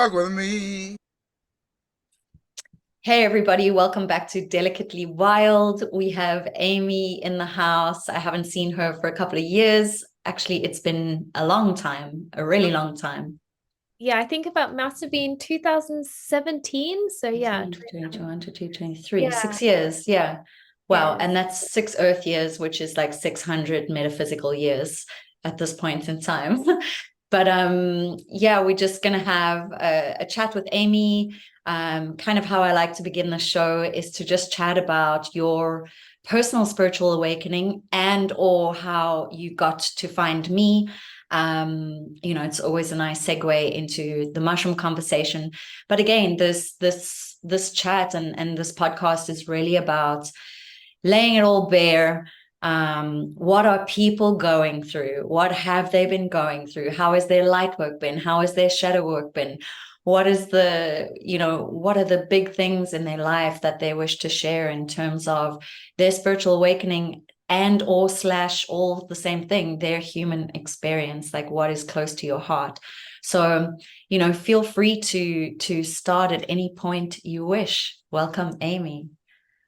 Walk with me. Hey everybody, welcome back to Delicately Wild. We have Amy in the house. I haven't seen her for a couple of years. Actually, it's been a long time, a really long time. Yeah, I think about must have been 2017. So yeah, 2021, 23, yeah, 6 years. Yeah. Wow. yes. And that's 6 Earth years, which is like 600 metaphysical years at this point in time. But yeah, we're just gonna have a chat with Amy. Kind of how I like to begin the show is to just chat about your personal spiritual awakening and or how you got to find me. It's always a nice segue into the mushroom conversation. But again, this chat and this podcast is really about laying it all bare. What are people going through? What have they been going through? How has their light work been? How has their shadow work been? What is what are the big things in their life that they wish to share in terms of their spiritual awakening and or slash all the same thing, their human experience, like what is close to your heart. So, feel free to start at any point you wish. Welcome, Amy.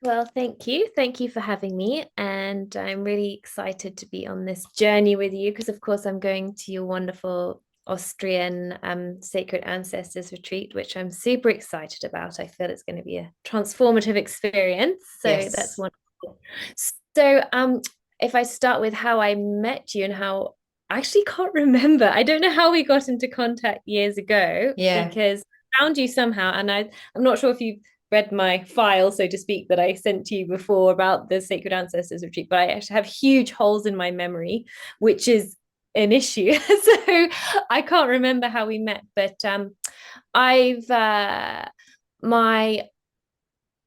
Well, thank you. Thank you for having me. And I'm really excited to be on this journey with you because, of course, I'm going to your wonderful Austrian Sacred Ancestors retreat, which I'm super excited about. I feel it's going to be a transformative experience. So that's Yes. wonderful. So, if I start with how I met you and how I actually can't remember. I don't know how we got into contact years ago Yeah. because I found you somehow, and I'm not sure if you read my file, so to speak, that I sent to you before about the Sacred Ancestors Retreat, but I actually have huge holes in my memory, which is an issue. So I can't remember how we met, but I've my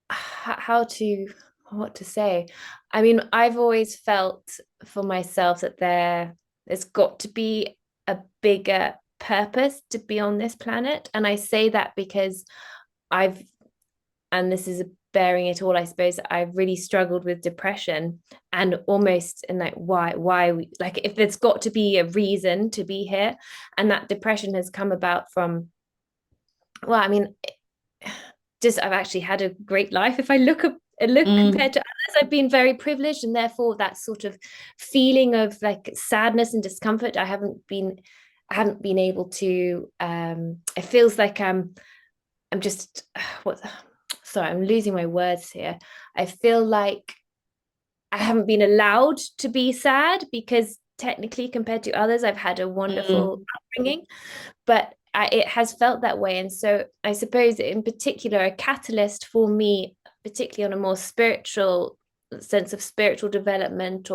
how to what to say. I mean, I've always felt for myself that there's got to be a bigger purpose to be on this planet, and I say that because I've and this is bearing it all, I suppose. I've really struggled with depression and almost in like why we, like if there's got to be a reason to be here, and that depression has come about from, well, I mean, just I've actually had a great life. If I look compared to others, I've been very privileged, and therefore that sort of feeling of like sadness and discomfort, I haven't been able to. It feels like I'm just what sorry, I'm losing my words here. I feel like I haven't been allowed to be sad because technically, compared to others, I've had a wonderful upbringing, but it has felt that way. And so I suppose in particular, a catalyst for me, particularly on a more spiritual sense of spiritual development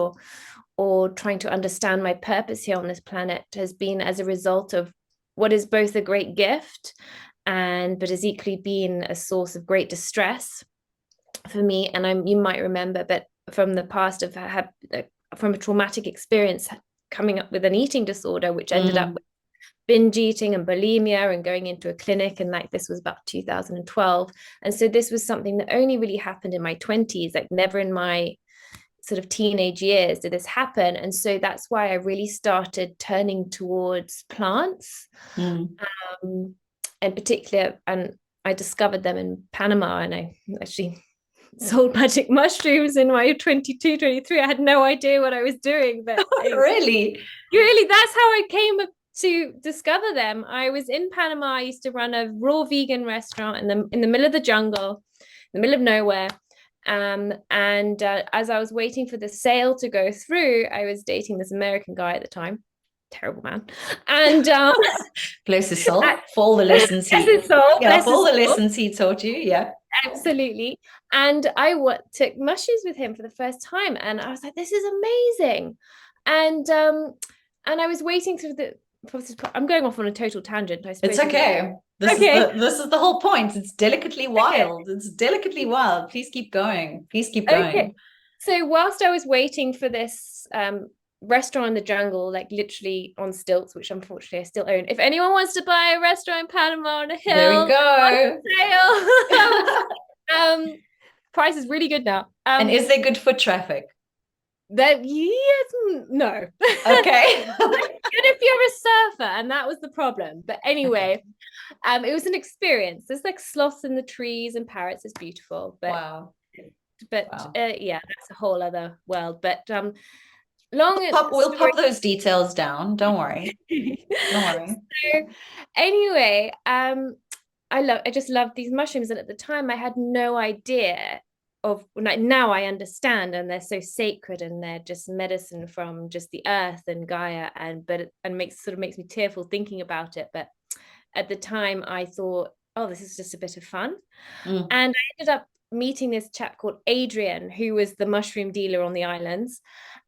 or trying to understand my purpose here on this planet, has been as a result of what is both a great gift but has equally been a source of great distress for me. And you might remember, but from the past of from a traumatic experience, coming up with an eating disorder, which ended up with binge eating and bulimia and going into a clinic, and like this was about 2012. And so this was something that only really happened in my 20s, like never in my sort of teenage years did this happen. And so that's why I really started turning towards plants, in particular, and I discovered them in Panama, and I actually sold magic mushrooms in my 22, 23. I had no idea what I was doing, but Really? really, that's how I came to discover them. I was in Panama. I used to run a raw vegan restaurant in the middle of the jungle, in the middle of nowhere. And as I was waiting for the sale to go through, I was dating this American guy at the time. Terrible man. And Bless his soul. For all the lessons bless his soul, yeah, bless for all his the soul. lessons he taught you. Yeah. Absolutely. And I took mushrooms with him for the first time, and I was like, this is amazing. And I was waiting through I'm going off on a total tangent, I suppose. It's okay. This is the whole point. It's delicately wild. It's delicately wild. Please keep going. Please keep going. Okay. So whilst I was waiting for this restaurant in the jungle, like literally on stilts, which unfortunately I still own. If anyone wants to buy a restaurant in Panama on a hill, there we go. Sale. Price is really good now. And is there good foot traffic? That yes, no. Okay. Good if you're a surfer, and that was the problem. But anyway, It was an experience. There's like sloths in the trees and parrots. It's beautiful, but Wow. yeah, that's a whole other world. But long We'll story. pop those details down. Don't worry. Don't worry. So anyway, I just love these mushrooms, and at the time I had no idea of, like, now I understand, and they're so sacred, and they're just medicine from just the earth and Gaia, and makes me tearful thinking about it. But at the time I thought, oh, this is just a bit of fun. And I ended up meeting this chap called Adrian, who was the mushroom dealer on the islands.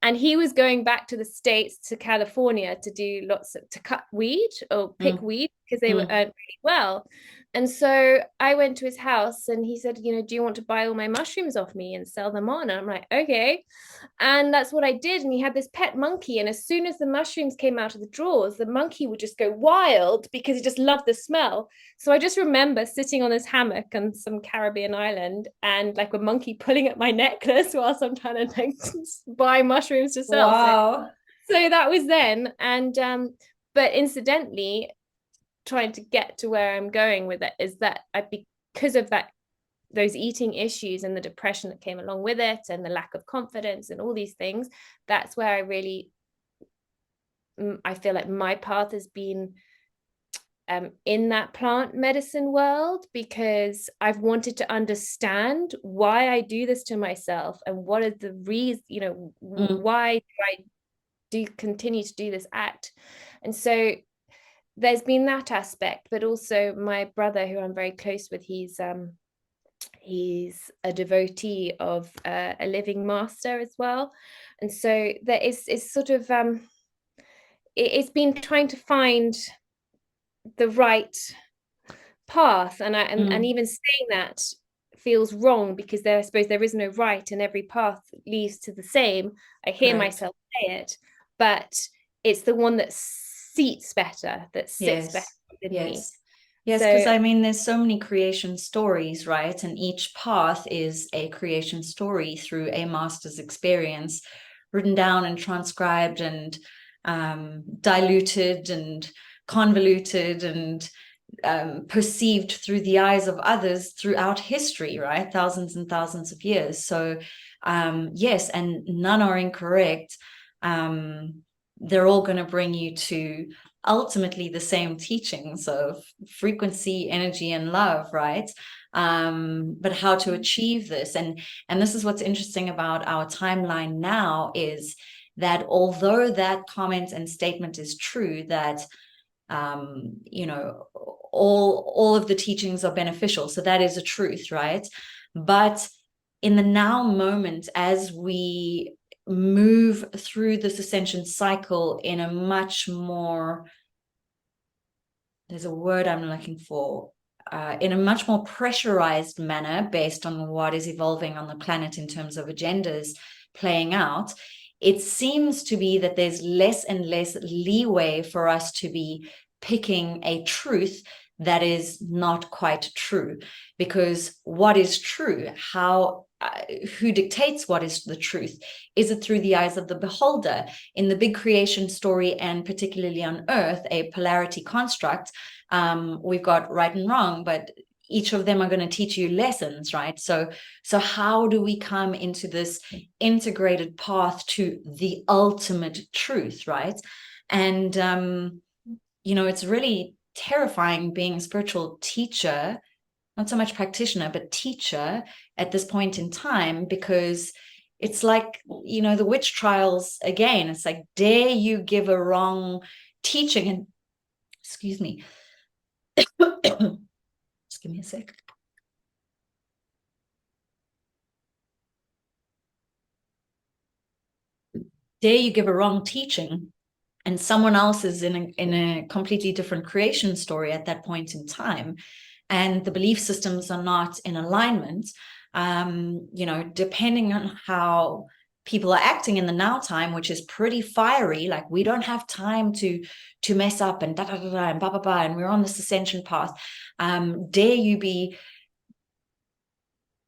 And he was going back to the States, to California, to do to cut weed or pick weed, because they were earned really well. And so I went to his house, and he said, do you want to buy all my mushrooms off me and sell them on? And I'm like, okay. And that's what I did. And he had this pet monkey. And as soon as the mushrooms came out of the drawers, the monkey would just go wild because he just loved the smell. So I just remember sitting on this hammock on some Caribbean island, and like a monkey pulling at my necklace whilst I'm trying to like buy mushrooms to sell. Wow. So that was then. And but incidentally, trying to get to where I'm going with it is that because of those eating issues and the depression that came along with it, and the lack of confidence and all these things, that's where I feel like my path has been in that plant medicine world, because I've wanted to understand why I do this to myself, and what is the reason, why do I continue to do this act. And so there's been that aspect, but also my brother, who I'm very close with, he's a devotee of a living master as well. And so there is sort of it's been trying to find the right path, and even saying that feels wrong, because I suppose there is no right, and every path leads to the same. I hear myself say it, but it's the one that seats better, that sits better within me. Yes, because I mean, there's so many creation stories, right? And each path is a creation story through a master's experience, written down and transcribed and diluted and convoluted and perceived through the eyes of others throughout history, right? Thousands and thousands of years. So yes, and none are incorrect. They're all going to bring you to ultimately the same teachings of frequency, energy, and love, right? But how to achieve this. And this is what's interesting about our timeline now, is that although that comment and statement is true, that all of the teachings are beneficial, so that is a truth, right? But in the now moment, as we move through this ascension cycle in a much more, there's a word I'm looking for, in a much more pressurized manner, based on what is evolving on the planet in terms of agendas playing out, it seems to be that there's less and less leeway for us to be picking a truth that is not quite true. Because what is true? Who dictates what is the truth? Is it through the eyes of the beholder? In the big creation story, and particularly on Earth, a polarity construct, we've got right and wrong, but each of them are going to teach you lessons, right? So how do we come into this integrated path to the ultimate truth, right? And it's really terrifying being a spiritual teacher, not so much practitioner, but teacher at this point in time, because it's like, the witch trials again. It's like, dare you give a wrong teaching? And excuse me, just give me a sec. Dare you give a wrong teaching, and someone else is in a completely different creation story at that point in time, and the belief systems are not in alignment, depending on how people are acting in the now time, which is pretty fiery, like we don't have time to mess up and da da da da and blah blah blah, and we're on this ascension path. Dare you be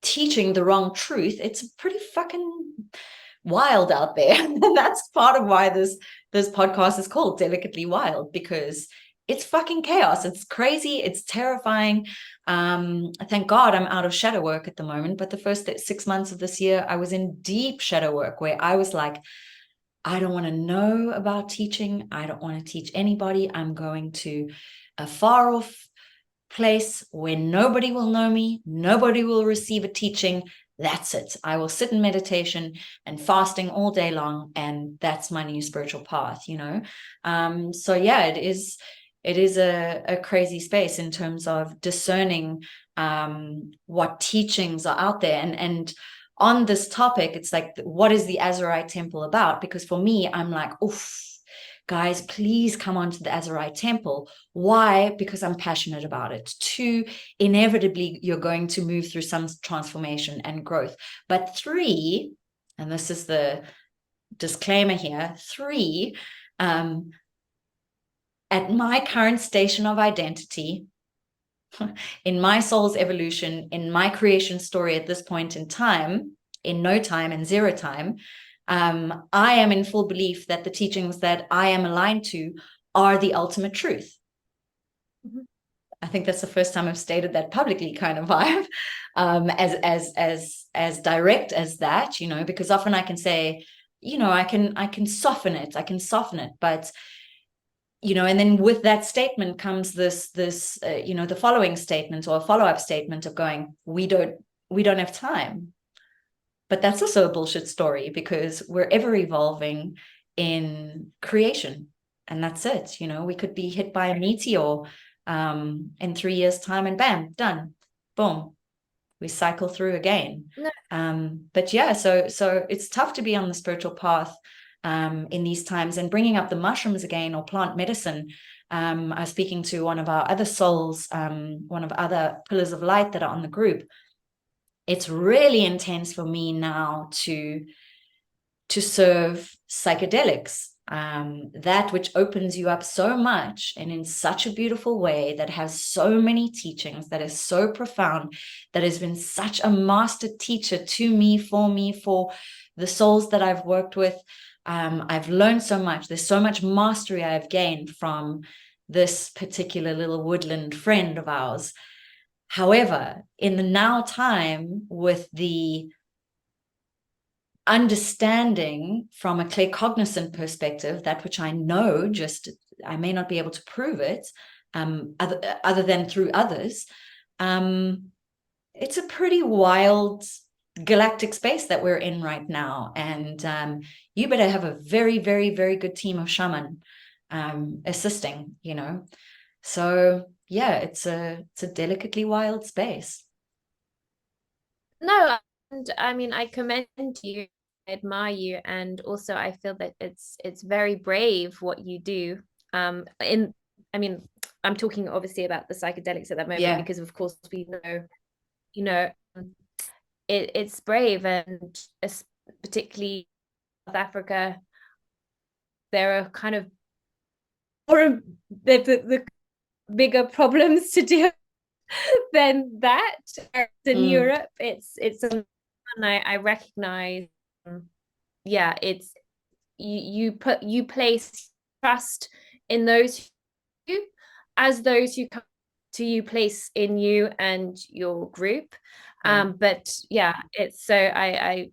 teaching the wrong truth? It's pretty fucking wild out there. And that's part of why this podcast is called Delicately Wild, because it's fucking chaos. It's crazy. It's terrifying. Thank God I'm out of shadow work at the moment. But the first 6 months of this year, I was in deep shadow work where I was like, I don't want to know about teaching. I don't want to teach anybody. I'm going to a far off place where nobody will know me. Nobody will receive a teaching. That's it. I will sit in meditation and fasting all day long. And that's my new spiritual path, you know? So yeah, it is a crazy space in terms of discerning what teachings are out there. And on this topic, it's like, what is the Azurite Temple about? Because for me, I'm like, oof, guys, please come on to the Azurite Temple. Why? Because I'm passionate about it. 2, inevitably, you're going to move through some transformation and growth. But 3, and this is the disclaimer here, 3, at my current station of identity, in my soul's evolution, in my creation story at this point in time, in no time and zero time, I am in full belief that the teachings that I am aligned to are the ultimate truth. Mm-hmm. I think that's the first time I've stated that publicly, kind of vibe, as direct as that, you know, because often I can say, you know, I can soften it, but you know, and then with that statement comes this you know, the following statement or a follow-up statement of going, we don't have time. But that's also a bullshit story, because we're ever evolving in creation, and that's it. You know, we could be hit by a meteor in 3 years' time, and bam, done, boom, we cycle through again. No. But yeah, so it's tough to be on the spiritual path in these times. And bringing up the mushrooms again, or plant medicine, I was speaking to one of our other souls, one of other pillars of light that are on the group. It's really intense for me now to serve psychedelics, that which opens you up so much and in such a beautiful way, that has so many teachings, that is so profound, that has been such a master teacher to me, for the souls that I've worked with. I've learned so much. There's so much mastery I've gained from this particular little woodland friend of ours. However, in the now time, with the understanding from a claircognizant perspective, that which I know, just I may not be able to prove it, other than through others, it's a pretty wild galactic space that we're in right now. And you better have a very, very, very good team of shaman assisting, you know. So yeah, it's a delicately wild space. No, and I mean, I commend you, I admire you, and also I feel that it's very brave what you do. I mean, I'm talking obviously about the psychedelics at that moment, because of course we know, you know, it's brave, and particularly South Africa, there are kind of the bigger problems to deal than that. In Europe, it's and I recognize, it's you place trust in those who, as those who come to you place in you and your group. But yeah, it's so I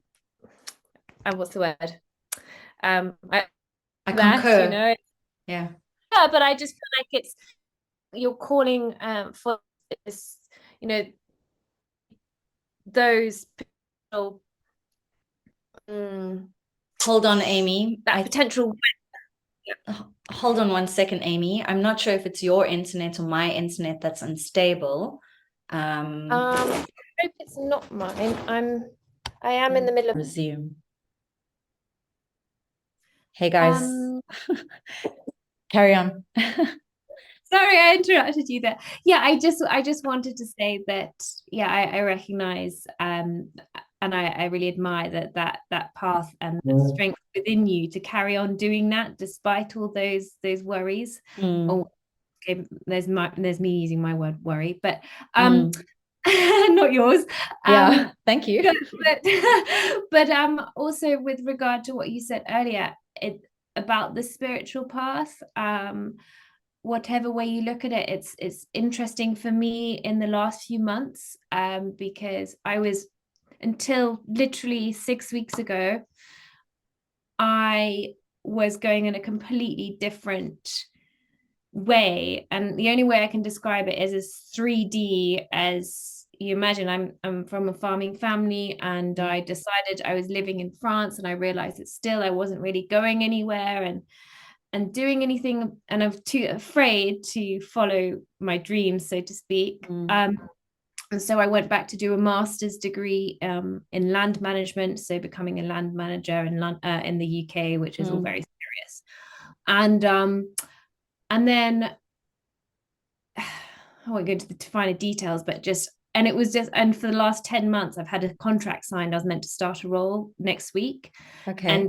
what's the word? I concur. You know, yeah, but I just feel like it's you're calling for this, you know, those potential, hold on, Amy, that potential. Hold on one second, Amy. I'm not sure if it's your internet or my internet that's unstable. I hope it's not mine. I am in the middle of resume. Hey guys, carry on. Sorry, I interrupted you there. Yeah, I just wanted to say that, yeah, I recognize and I really admire that path and the strength within you to carry on doing that despite all those worries. Oh, okay, there's me using my word worry, but not yours. Yeah, thank you. But also with regard to what you said earlier, about the spiritual path, whatever way you look at it, it's interesting for me in the last few months, because I was, until literally 6 weeks ago, I was going in a completely different way, and the only way I can describe it is as 3D. As you imagine, I'm from a farming family, and I decided I was living in France, and I realized that still I wasn't really going anywhere and doing anything, and I'm too afraid to follow my dreams, so to speak. And so I went back to do a master's degree in land management, so becoming a land manager in the UK, which is all very serious. And then I won't go into the finer details, but just, and it was just, and for the last 10 months, I've had a contract signed. I was meant to start a role next week. Okay.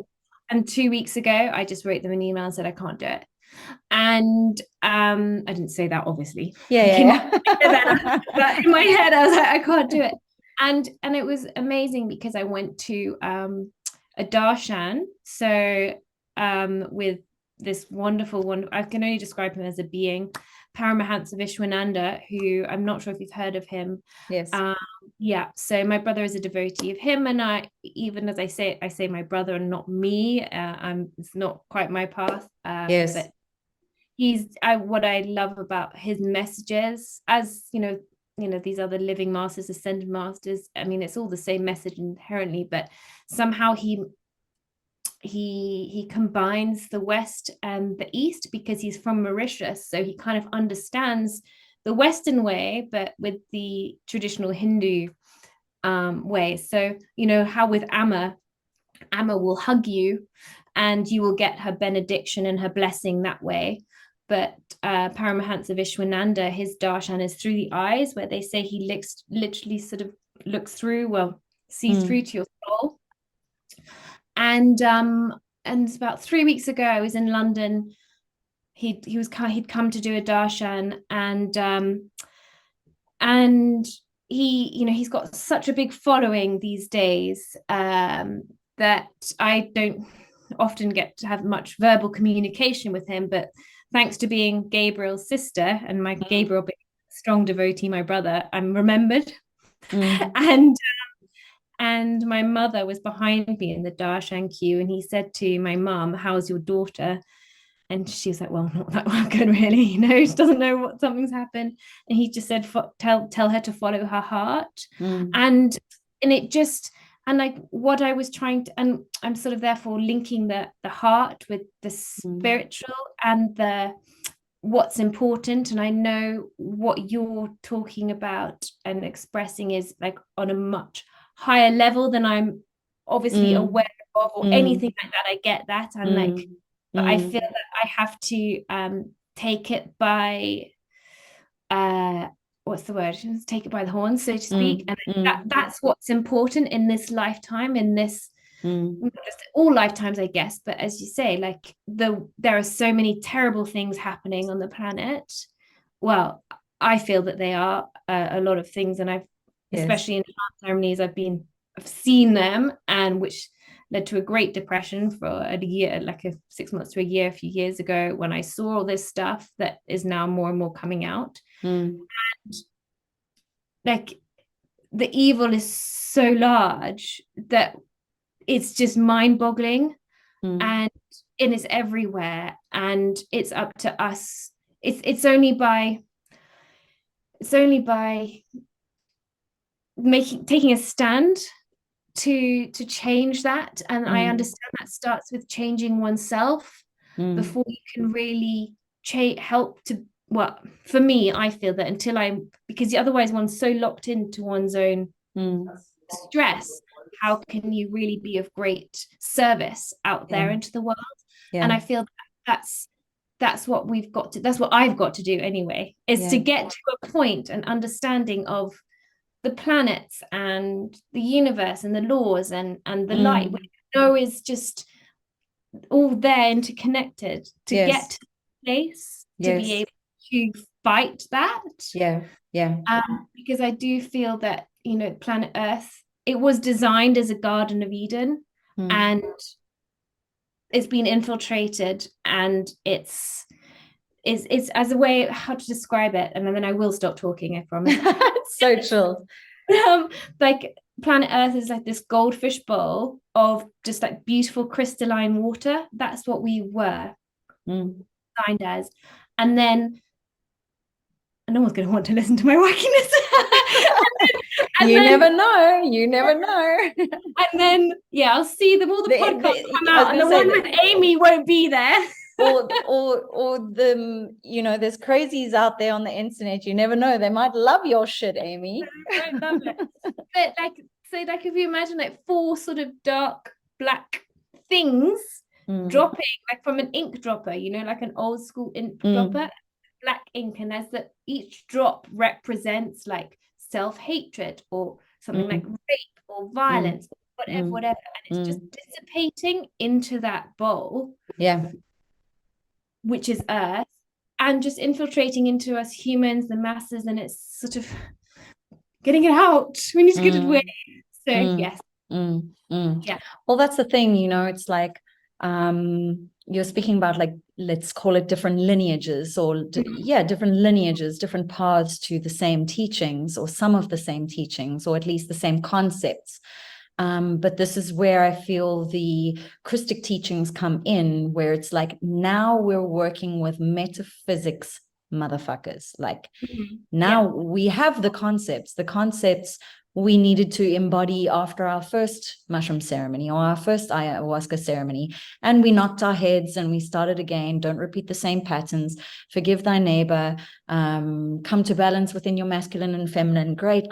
And 2 weeks ago, I just wrote them an email and said, I can't do it. And I didn't say that, obviously. Yeah. But in my head, I was like, I can't do it. And it was amazing because I went to a darshan. So with this wonderful one, I can only describe him as a being, Paramahansa Vishwananda, who I'm not sure if you've heard of him. Yes. Yeah. So my brother is a devotee of him, and I, even as I say my brother and not me. It's not quite my path. Yes. But what I love about his messages, as you know, these other living masters, ascended masters. I mean, it's all the same message inherently, but somehow he combines the West and the East, because he's from Mauritius, so he kind of understands the Western way, but with the traditional Hindu way. So how with Amma will hug you, and you will get her benediction and her blessing that way. But Paramahansa Vishwananda, his darshan is through the eyes, where they say he literally sort of looks through, sees through to your soul. And about 3 weeks ago, I was in London. He'd come to do a darshan, and he's got such a big following these days, that I don't often get to have much verbal communication with him, but thanks to being Gabriel's sister, and my Gabriel being a strong devotee, my brother, I'm remembered. And my mother was behind me in the darshan queue, and he said to my mum, "How's your daughter?" And she was like, "Well, not that good, really. She doesn't know what something's happened." And he just said, tell her to follow her heart. And it just, and like what I was trying to, and I'm sort of therefore linking the heart with the spiritual and the what's important. And I know what you're talking about and expressing is like on a much higher level than I'm obviously aware of, or anything like that. I get that. And like, but I feel that I have to take it by what's the word? Take it by the horns, so to speak. And that's what's important in this lifetime, in this all lifetimes, I guess. But as you say, like there are so many terrible things happening on the planet. Well, I feel that they are a lot of things, and especially in plant ceremonies, I've seen them, and which led to a Great Depression for a year, like 6 months to a year, a few years ago, when I saw all this stuff that is now more and more coming out. And like the evil is so large that it's just mind-boggling, and it's everywhere, and it's up to us. It's only by taking a stand to change that. And I understand that starts with changing oneself before you can really help to, well, for me, I feel that because otherwise one's so locked into one's own stress, how can you really be of great service out there into the world? And I feel that's what I've got to do anyway, is to get to a point and understanding of the planets and the universe and the laws and the light, which I know is just all there interconnected, to get to the place to be able to fight that. Because I do feel that planet Earth, it was designed as a Garden of Eden, and it's been infiltrated, and it's it's as a way how to describe it, and then I will stop talking, I promise. So chill. Like planet Earth is like this goldfish bowl of just like beautiful crystalline water. That's what we were designed as. And then no one's going to want to listen to my wackiness. You never know. You never know. And then, yeah, I'll see them all the podcasts come out, and the one with Amy won't be there. or the, you know, there's crazies out there on the internet. You never know. They might love your shit, Amy. I love it. But like, so like if you imagine like 4 sort of dark black things dropping like from an ink dropper, you know, like an old school ink dropper, black ink, and as that each drop represents like self-hatred or something like rape or violence or whatever, and it's just dissipating into that bowl, which is Earth, and just infiltrating into us humans, the masses, and it's sort of getting it out. We need to get it away. So yes. Yeah. Well, that's the thing, you know, it's like you're speaking about, like, let's call it different lineages, or different lineages, different paths to the same teachings, or some of the same teachings, or at least the same concepts. But this is where I feel the Krystic teachings come in, where it's like, now we're working with metaphysics, motherfuckers. Like now we have the concepts we needed to embody after our first mushroom ceremony or our first ayahuasca ceremony, and we knocked our heads and we started again. Don't repeat the same patterns. Forgive thy neighbor. Come to balance within your masculine and feminine. Great.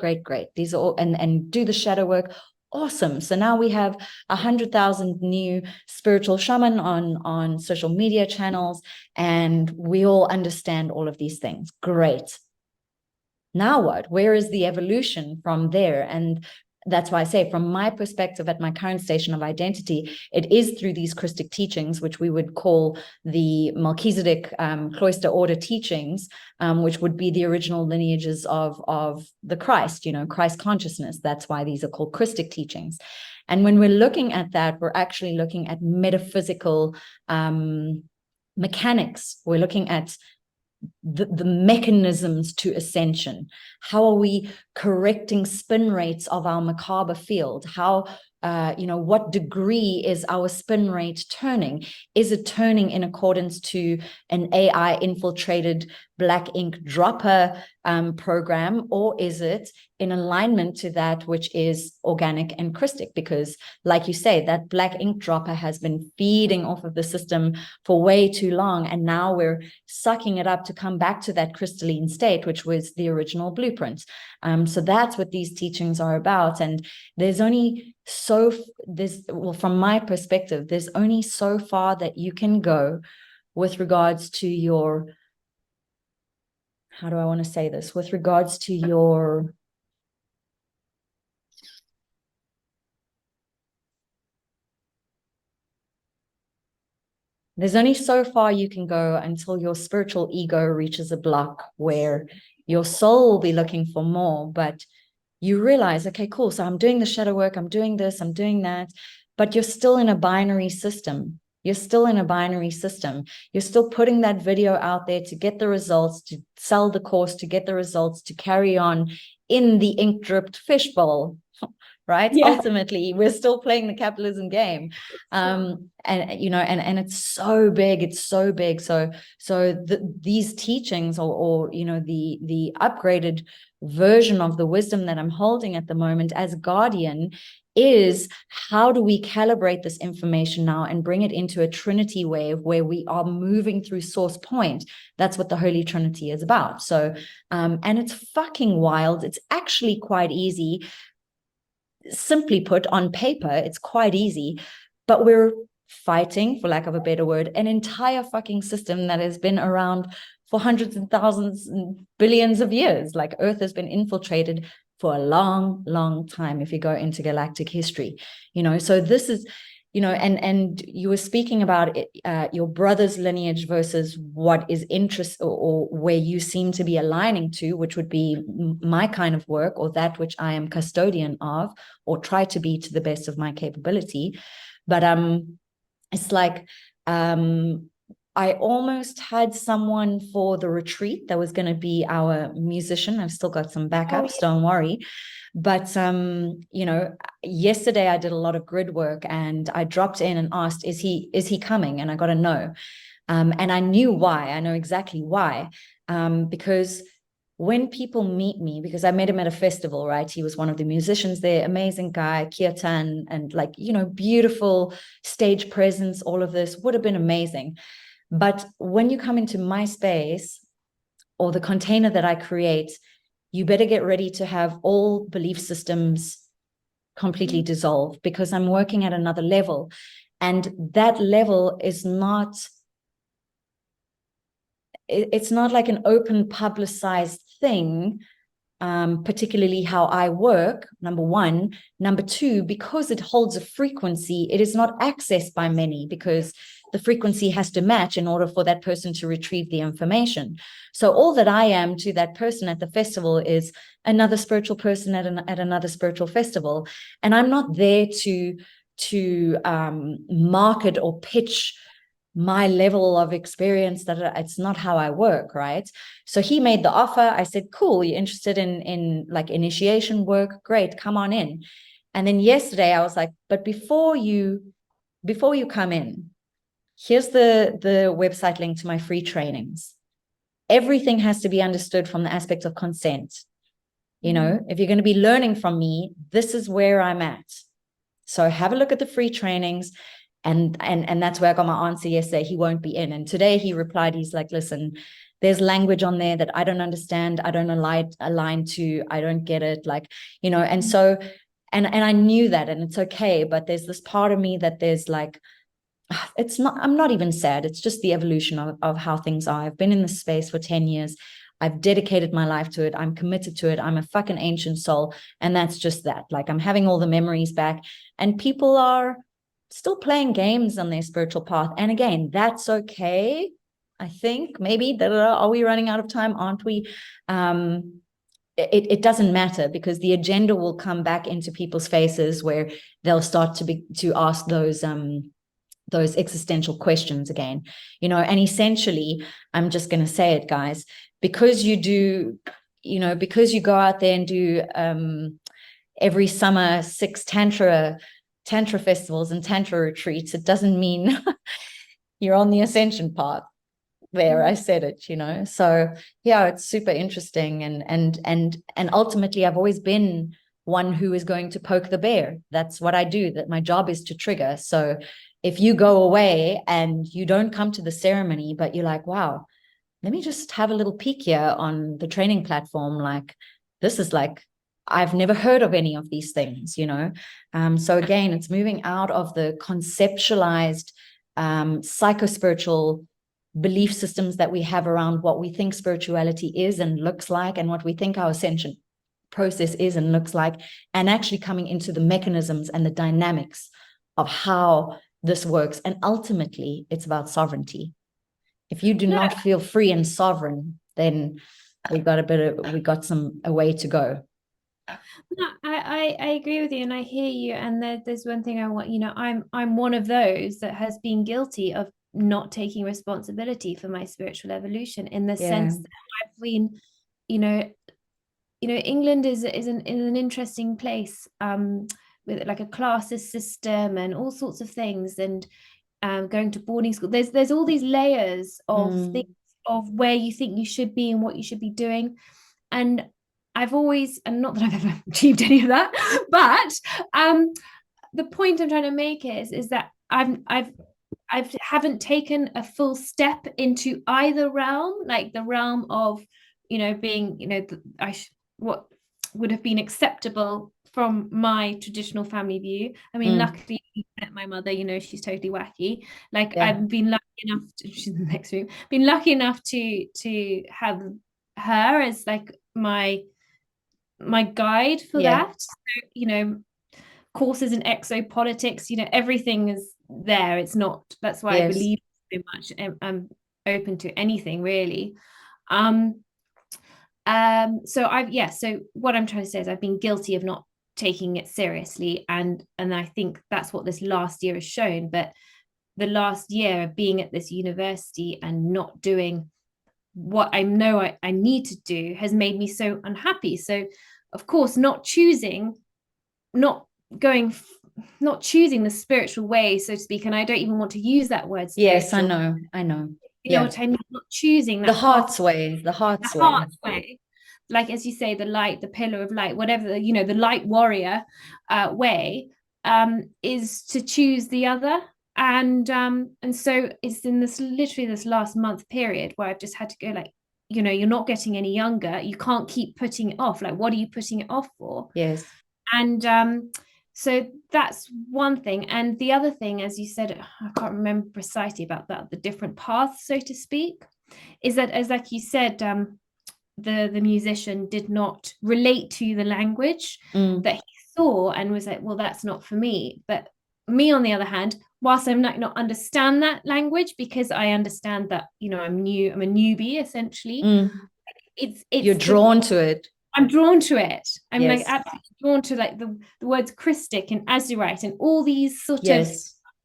These are all, and do the shadow work. Awesome. So now we have 100,000 new spiritual shaman on social media channels, and we all understand all of these things. Great. Now what? Where is the evolution from there? And that's why I say, from my perspective, at my current station of identity, it is through these Krystic teachings, which we would call the MELCHIZEDEK cloister order teachings, which would be the original lineages of the Christ, you know, Christ consciousness. That's why these are called Krystic teachings. And when we're looking at that, we're actually looking at metaphysical mechanics. We're looking at the mechanisms to ascension. How are we correcting spin rates of our macabre field? How, you know, what degree is our spin rate turning? Is it turning in accordance to an AI infiltrated black ink dropper program, or is it in alignment to that which is organic and Krystic? Because, like you say, that black ink dropper has been feeding off of the system for way too long, and now we're sucking it up to come back to that crystalline state, which was the original blueprint. So that's what these teachings are about. And there's only from my perspective, there's only so far that you can go with regards to your, how do I want to say this? With regards to your, there's only so far you can go until your spiritual ego reaches a block where your soul will be looking for more, but you realize, okay, cool. So I'm doing the shadow work. I'm doing this, I'm doing that, but you're still in a binary system. You're still in a binary system. You're still putting that video out there to get the results, to sell the course, to get the results, to carry on in the ink dripped fishbowl, right? Yeah. Ultimately, we're still playing the capitalism game. And you know, and it's so big, it's so big. So these teachings, or you know, the upgraded version of the wisdom that I'm holding at the moment as guardian is, how do we calibrate this information now and bring it into a Trinity wave where we are moving through source point? That's what the Holy Trinity is about. So, and it's fucking wild. It's actually quite easy. Simply put, on paper, it's quite easy, but we're fighting, for lack of a better word, an entire fucking system that has been around for hundreds and thousands and billions of years. Like, Earth has been infiltrated for a long time if you go into galactic history, you know. So this is, you know, and you were speaking about it, your brother's lineage versus what is interest, or where you seem to be aligning to, which would be my kind of work, or that which I am custodian of, or try to be to the best of my capability. But it's like, I almost had someone for the retreat that was going to be our musician. I've still got some backups, don't worry. But you know, yesterday I did a lot of grid work, and I dropped in and asked, is he coming? And I got a no. And I knew why. I know exactly why. Because when people meet me, because I met him at a festival, right? He was one of the musicians there, amazing guy, kirtan, and like, you know, beautiful stage presence, all of this would have been amazing. But when you come into my space or the container that I create, you better get ready to have all belief systems completely dissolve, because I'm working at another level. And that level is not, it's not like an open publicized thing, particularly how I work, number one. Number two, because it holds a frequency, it is not accessed by many, because the frequency has to match in order for that person to retrieve the information. So all that I am to that person at the festival is another spiritual person at another spiritual festival. And I'm not there to market or pitch my level of experience. That it's not how I work, right? So he made the offer. I said, cool, you're interested in like initiation work? Great, come on in. And then yesterday I was like, but before you come in, here's the website link to my free trainings. Everything has to be understood from the aspect of consent. You know, if you're going to be learning from me, this is where I'm at. So have a look at the free trainings. And that's where I got my answer yesterday. He won't be in. And today he replied, he's like, listen, there's language on there that I don't understand. I don't align to, I don't get it. Like, you know, and so, and I knew that, and it's okay. But there's this part of me that there's like, it's not, I'm not even sad. It's just the evolution of how things are. I've been in this space for 10 years. I've dedicated my life to it. I'm committed to it. I'm a fucking ancient soul. And that's just that. Like, I'm having all the memories back, and people are still playing games on their spiritual path. And again, that's okay. I think maybe, are we running out of time? Aren't we? It doesn't matter, because the agenda will come back into people's faces, where they'll start to ask those existential questions again, you know. And essentially, I'm just going to say it, guys, because you do, you know, because you go out there and do every summer 6 tantra festivals and tantra retreats, it doesn't mean you're on the ascension path. There, I said it, you know. So yeah, it's super interesting. And ultimately, I've always been one who is going to poke the bear. That's what I do. That my job is to trigger. So if you go away and you don't come to the ceremony, but you're like, wow, let me just have a little peek here on the training platform. Like, this is like, I've never heard of any of these things, you know. So again, it's moving out of the conceptualized psycho-spiritual belief systems that we have around what we think spirituality is and looks like, and what we think our ascension process is and looks like, and actually coming into the mechanisms and the dynamics of how this works. And ultimately, it's about sovereignty. If you do not feel free and sovereign, then we got a way to go. No, I agree with you, and I hear you. And there's one thing I want, you know, I'm one of those that has been guilty of not taking responsibility for my spiritual evolution, in the sense that I've been, you know, England is an interesting place, with like a classes system and all sorts of things, and going to boarding school. There's all these layers of things, of where you think you should be and what you should be doing. And I've always, and not that I've ever achieved any of that, but the point I'm trying to make is that I haven't taken a full step into either realm, like the realm of, you know, being, you know, what would have been acceptable from my traditional family view. I mean, luckily met my mother, you know, she's totally wacky. Like, I've been lucky enough to, she's in the next room, been lucky enough to have her as like my guide for that. So, you know, courses in exopolitics, you know, everything is there. It's not, that's why I believe so much, and I'm open to anything really. So what I'm trying to say is I've been guilty of not taking it seriously, and I think that's what this last year has shown. But the last year of being at this university and not doing what I know I need to do has made me so unhappy. So, of course, not choosing the spiritual way, so to speak. And I don't even want to use that word spiritual. Yes, I know. You know what I mean? Not choosing that the heart's way. The heart's way. Like, as you say, the light, the pillar of light, whatever, you know, the light warrior way is to choose the other. And so it's in this last month period where I've just had to go, like, you know, you're not getting any younger. You can't keep putting it off. Like, what are you putting it off for? Yes. And so that's one thing. And the other thing, as you said, I can't remember precisely about that, the different paths, so to speak, is that, as like you said, the musician did not relate to the language that he saw and was like, well, that's not for me. But me, on the other hand, whilst I'm not understand that language, because I understand that, you know, I'm a newbie essentially. It's you're drawn to it. I'm drawn to it. I'm like absolutely drawn to like the words Krystic and AZURITE and all these sort of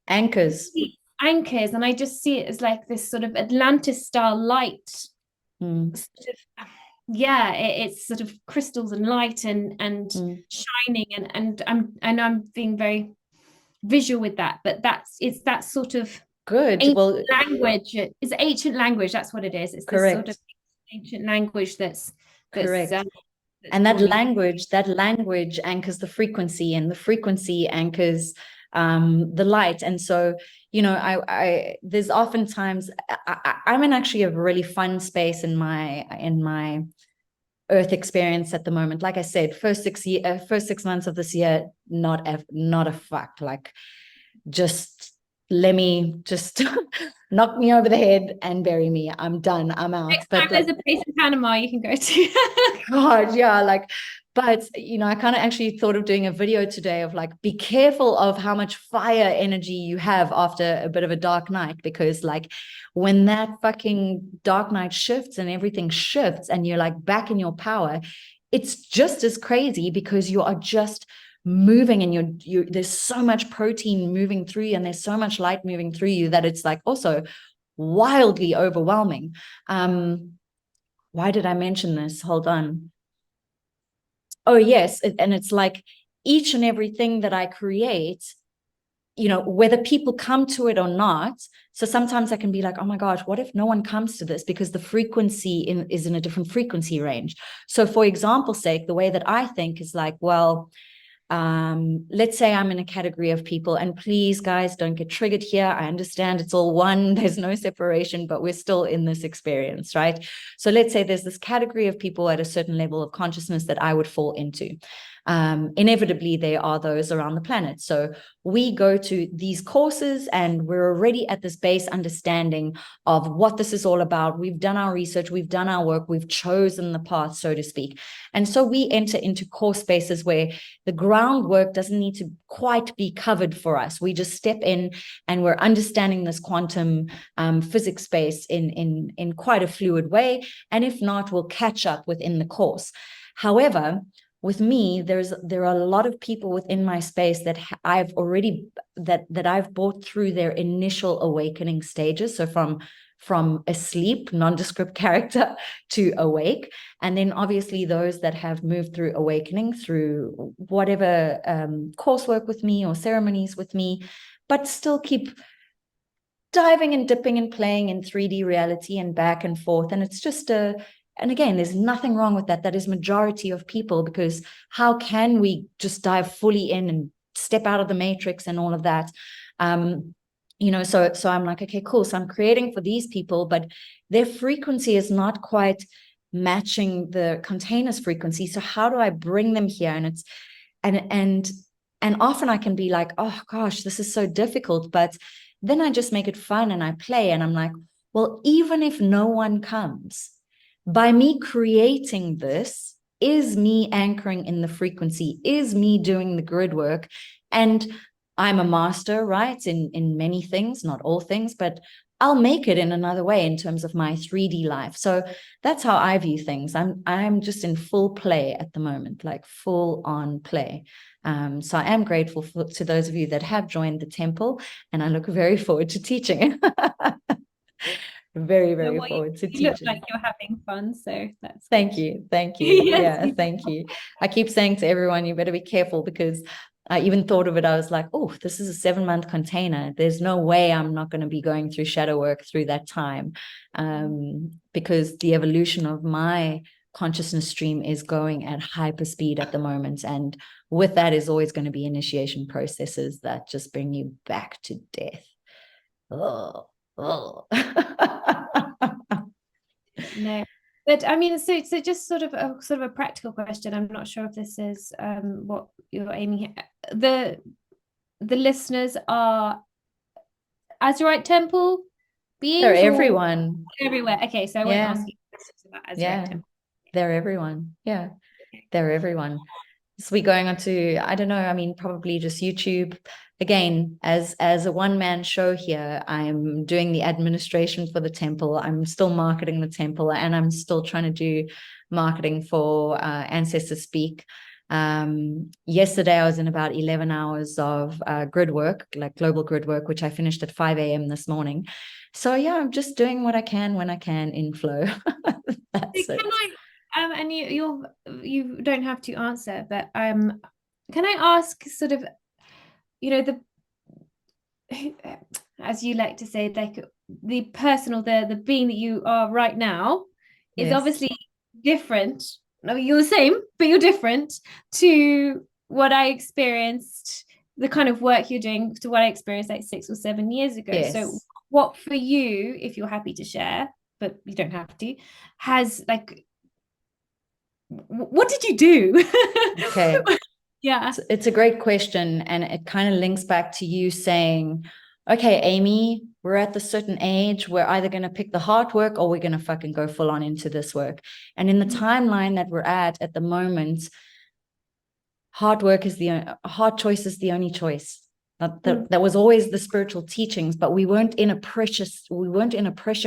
anchors. And I just see it as like this sort of Atlantis style light. Sort of, it's sort of crystals and light and shining, and I'm being very visual with that, but it's that sort of good language. It's ancient language. That's what it is. It's correct. This sort of ancient language that's correct. And that language anchors the frequency, and the frequency anchors the light. And so, you know, I there's oftentimes I'm in actually a really fun space in my earth experience at the moment. Like I said, first 6 months of this year, not a fuck. Like, just let me just knock me over the head and bury me. I'm done. I'm out. Next time there's a place in Panama you can go to. God, yeah, like, but you know, I kind of actually thought of doing a video today of like, be careful of how much fire energy you have after a bit of a dark night, because like when that fucking dark night shifts and everything shifts and you're like back in your power, it's just as crazy, because you are just moving and you there's so much protein moving through you and there's so much light moving through you that it's like also wildly overwhelming. Why did I mention this? Hold on. Oh, yes. And it's like each and everything that I create, you know, whether people come to it or not. So sometimes I can be like, oh my gosh, what if no one comes to this? Because the frequency is in a different frequency range. So for example's sake, the way that I think is like, well, let's say I'm in a category of people, and please guys, don't get triggered here. I understand it's all one, there's no separation, but we're still in this experience, right? So let's say there's this category of people at a certain level of consciousness that I would fall into. Inevitably, there are those around the planet. So we go to these courses and we're already at this base understanding of what this is all about. We've done our research, we've done our work, we've chosen the path, so to speak. And so we enter into course spaces where the groundwork doesn't need to quite be covered for us. We just step in and we're understanding this quantum physics space in quite a fluid way. And if not, we'll catch up within the course. However, with me, there are a lot of people within my space that I've already that I've brought through their initial awakening stages. So from asleep, nondescript character, to awake, and then obviously those that have moved through awakening through whatever coursework with me or ceremonies with me, but still keep diving and dipping and playing in 3D reality and back and forth. And it's just and again, there's nothing wrong with that. That is majority of people, because how can we just dive fully in and step out of the matrix and all of that? You know, so I'm like, okay, cool. So I'm creating for these people, but their frequency is not quite matching the container's frequency. So how do I bring them here? And it's, and often I can be like, oh gosh, this is so difficult. But then I just make it fun and I play, and I'm like, well, even if no one comes, by me creating this is me anchoring in the frequency, is me doing the grid work. And I'm a master, right, in many things, not all things, but I'll make it in another way in terms of my 3D life. So that's how I view things. I'm just in full play at the moment, like full on play. So I am grateful to those of you that have joined the temple, and I look very forward to teaching. Very, very forward to teaching. You look like you're having fun, so that's thank good. you. Thank you. Yes. Yeah, thank you. I keep saying to everyone, you better be careful, because I even thought of it. I was like, oh, this is a 7-month container. There's no way I'm not going to be going through shadow work through that time, because the evolution of my consciousness stream is going at hyper speed at the moment. And with that is always going to be initiation processes that just bring you back to death. Oh. No, but I mean, so just sort of a practical question. I'm not sure if this is what you're aiming at. The listeners are AZURITE Temple beings? They're everyone. Everywhere. Okay, so I won't ask you questions about AZURITE Temple. They're everyone. Yeah, they're everyone. So we're going on to, I don't know, I mean, probably just YouTube. Again, as a one-man show here, I'm doing the administration for the temple. I'm still marketing the temple, and I'm still trying to do marketing for Ancestors Speak. Yesterday, I was in about 11 hours of grid work, like global grid work, which I finished at 5 a.m. this morning. So yeah, I'm just doing what I can when I can in flow. That's it. And you don't have to answer, but can I ask sort of, the, as you like to say, like the personal, the being that you are right now is obviously different. No, you're the same, but you're different to what I experienced, the kind of work you're doing, to what I experienced like 6 or 7 years ago. Yes. So what for you, if you're happy to share, but you don't have to, has like, what did you do? Okay. Yeah. It's a great question. And it kind of links back to you saying, okay, Amy, we're at the certain age. We're either going to pick the hard work, or we're going to fucking go full on into this work. And in the timeline that we're at the moment, hard work is hard choice is the only choice. That was always the spiritual teachings, but we weren't in a pressure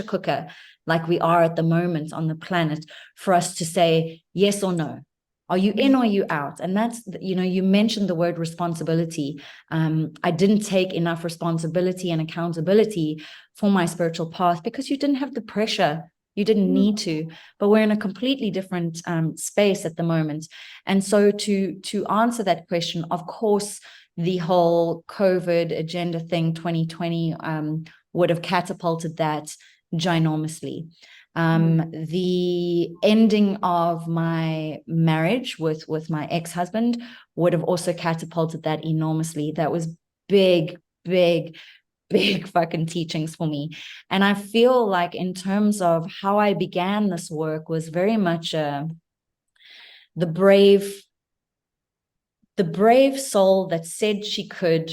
cooker like we are at the moment on the planet for us to say yes or no. Are you in or are you out? And that's, you mentioned the word responsibility. I didn't take enough responsibility and accountability for my spiritual path because you didn't have the pressure. You didn't need to, but we're in a completely different space at the moment. And so to answer that question, of course, the whole COVID agenda thing, 2020, would have catapulted that ginormously. The ending of my marriage with my ex-husband would have also catapulted that enormously. That was big fucking teachings for me. And I feel like in terms of how I began this work was very much the brave soul that said she could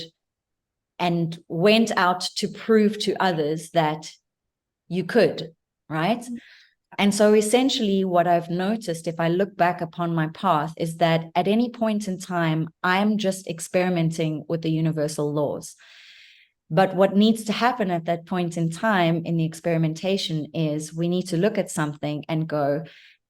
and went out to prove to others that you could, right? And so essentially what I've noticed, if I look back upon my path, is that at any point in time, I'm just experimenting with the universal laws. But what needs to happen at that point in time in the experimentation is we need to look at something and go,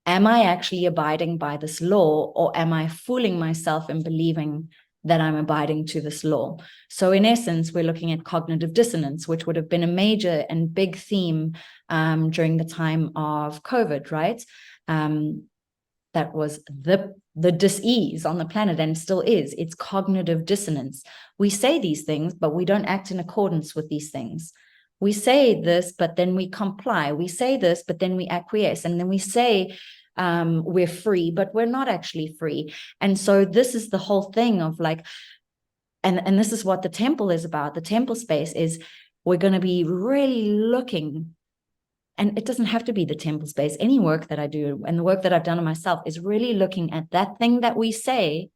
am I actually abiding by this law, or am I fooling myself in believing that I'm abiding to this law? So in essence, we're looking at cognitive dissonance, which would have been a major and big theme during the time of COVID, right? That was the dis-ease on the planet, and still is. It's cognitive dissonance. We say these things, but we don't act in accordance with these things. We say this, but then we comply. We say this, but then we acquiesce. And then we say we're free, but we're not actually free. And so this is the whole thing of like, and this is what the temple is about. The temple space is we're going to be really looking. And it doesn't have to be the temple space. Any work that I do and the work that I've done on myself is really looking at that thing that we say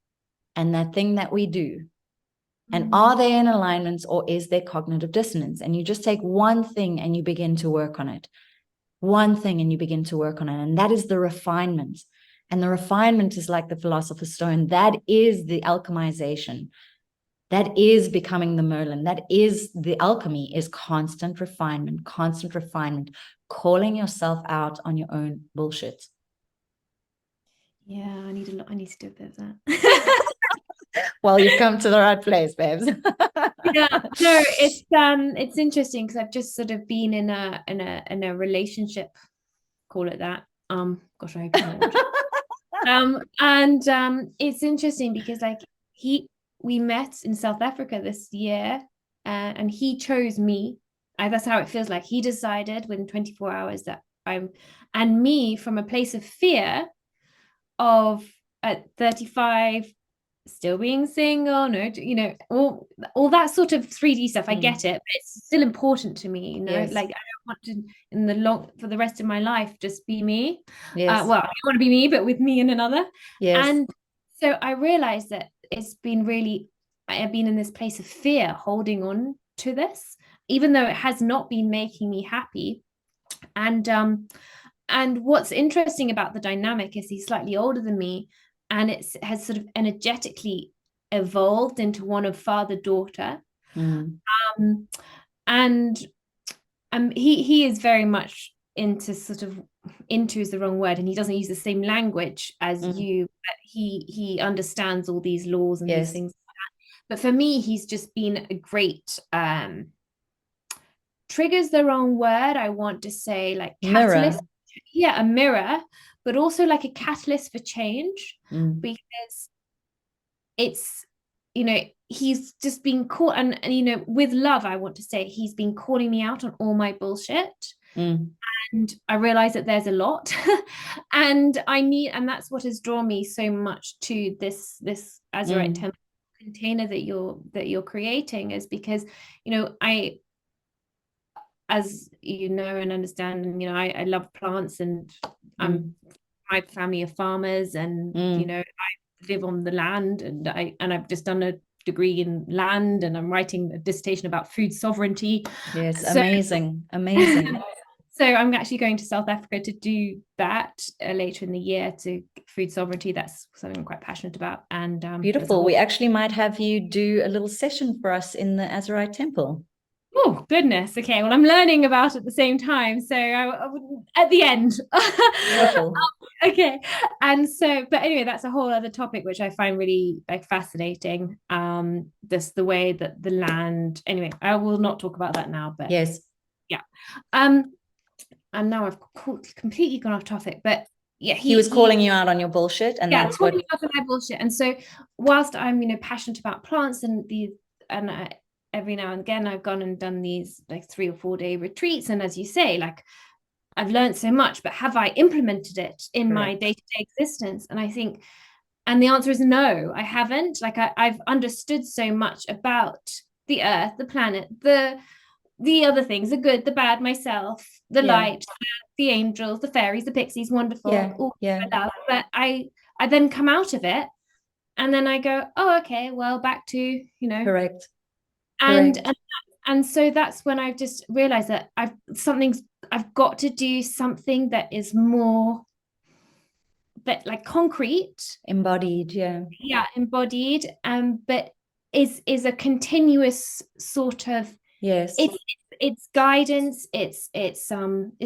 and that thing that we do. And are they in alignment, or is there cognitive dissonance? And you just take one thing and you begin to work on it. One thing and you begin to work on it. And that is the refinement. And the refinement is like the philosopher's stone. That is the alchemization. That is becoming the Merlin. That is the alchemy, is constant refinement, calling yourself out on your own bullshit. Yeah, I need to do a bit of that. Well, you've come to the right place, babes. Yeah, no, it's interesting because I've just sort of been in a relationship, call it that. Gosh, I hope you know. It's interesting because like we met in South Africa this year, and he chose me. That's how it feels like. He decided within 24 hours that and me from a place of fear of at 35 still being single, no, you know, all that sort of 3D stuff. I get it, but it's still important to me, you know. Yes. Like I don't want to for the rest of my life just be me. Yes. Well, I want to be me, but with me and another. Yes. And so I realized that I have been in this place of fear holding on to this, even though it has not been making me happy. And what's interesting about the dynamic is he's slightly older than me, and it has sort of energetically evolved into one of father-daughter. And he is very much into into is the wrong word, and he doesn't use the same language as you, but he understands all these laws and these things like that. But for me, he's just been a great trigger's the wrong word, I want to say, like catalyst. Mirror. Yeah, a mirror, but also like a catalyst for change, because it's, you know, he's just been caught, and you know, with love, I want to say he's been calling me out on all my bullshit. And I realize that there's a lot and that's what has drawn me so much to this AZURITE Temple container that you're creating, is because, you know, as you know and understand, and you know, I love plants, and my family of farmers, and you know, I live on the land, and I've just done a degree in land, and I'm writing a dissertation about food sovereignty. Yes, so, amazing. So I'm actually going to South Africa to do that later in the year, to food sovereignty. That's something I'm quite passionate about. And beautiful. We actually might have you do a little session for us in the AZURITE Temple. Oh, goodness. Okay. Well, I'm learning about it at the same time. So at the end. Okay. And so, but anyway, that's a whole other topic, which I find really like fascinating. Just the way that the land, anyway, I will not talk about that now, but yes. Yeah. And now I've completely gone off topic, but yeah, he was calling you out on your bullshit, and that's what out on my bullshit. And so whilst I'm, you know, passionate about plants and every now and again I've gone and done these like 3 or 4 day retreats, and as you say, like I've learned so much, but have I implemented it in my day-to-day existence? And I think, and the answer is no, I haven't. Like I've understood so much about the earth, the planet, the other things, the good, the bad, myself, the light, the angels, the fairies, the pixies, wonderful, all love. But I then come out of it, and then I go, oh, okay, well, back to, you know, correct. And so that's when I've just realized that I've got to do something that is more that like concrete, embodied, embodied, but is a continuous sort of it's guidance, it's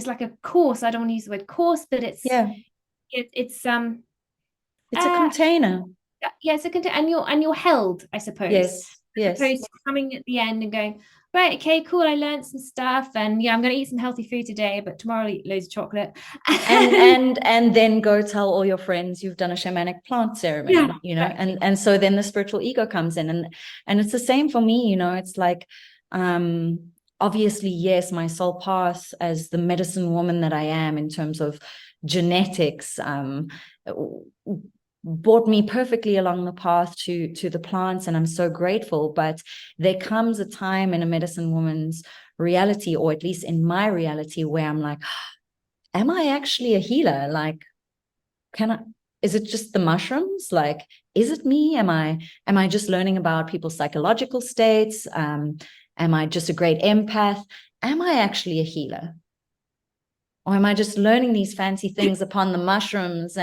like a course. I don't want to use the word course, but it's it's a container. It's a container, and you're held, I suppose. Yes. As opposed to coming at the end and going, right, okay, cool, I learned some stuff, and I'm going to eat some healthy food today, but tomorrow I'll eat loads of chocolate. and then go tell all your friends you've done a shamanic plant ceremony, you know, and so then the spiritual ego comes in, and it's the same for me, you know. It's like, obviously, yes, my soul path as the medicine woman that I am in terms of genetics, brought me perfectly along the path to the plants, and I'm so grateful. But there comes a time in a medicine woman's reality, or at least in my reality, where I'm like, am I actually a healer? Like, is it just the mushrooms? Like, is it me? Am I just learning about people's psychological states? Am I just a great empath? Am I actually a healer? Or am I just learning these fancy things upon the mushrooms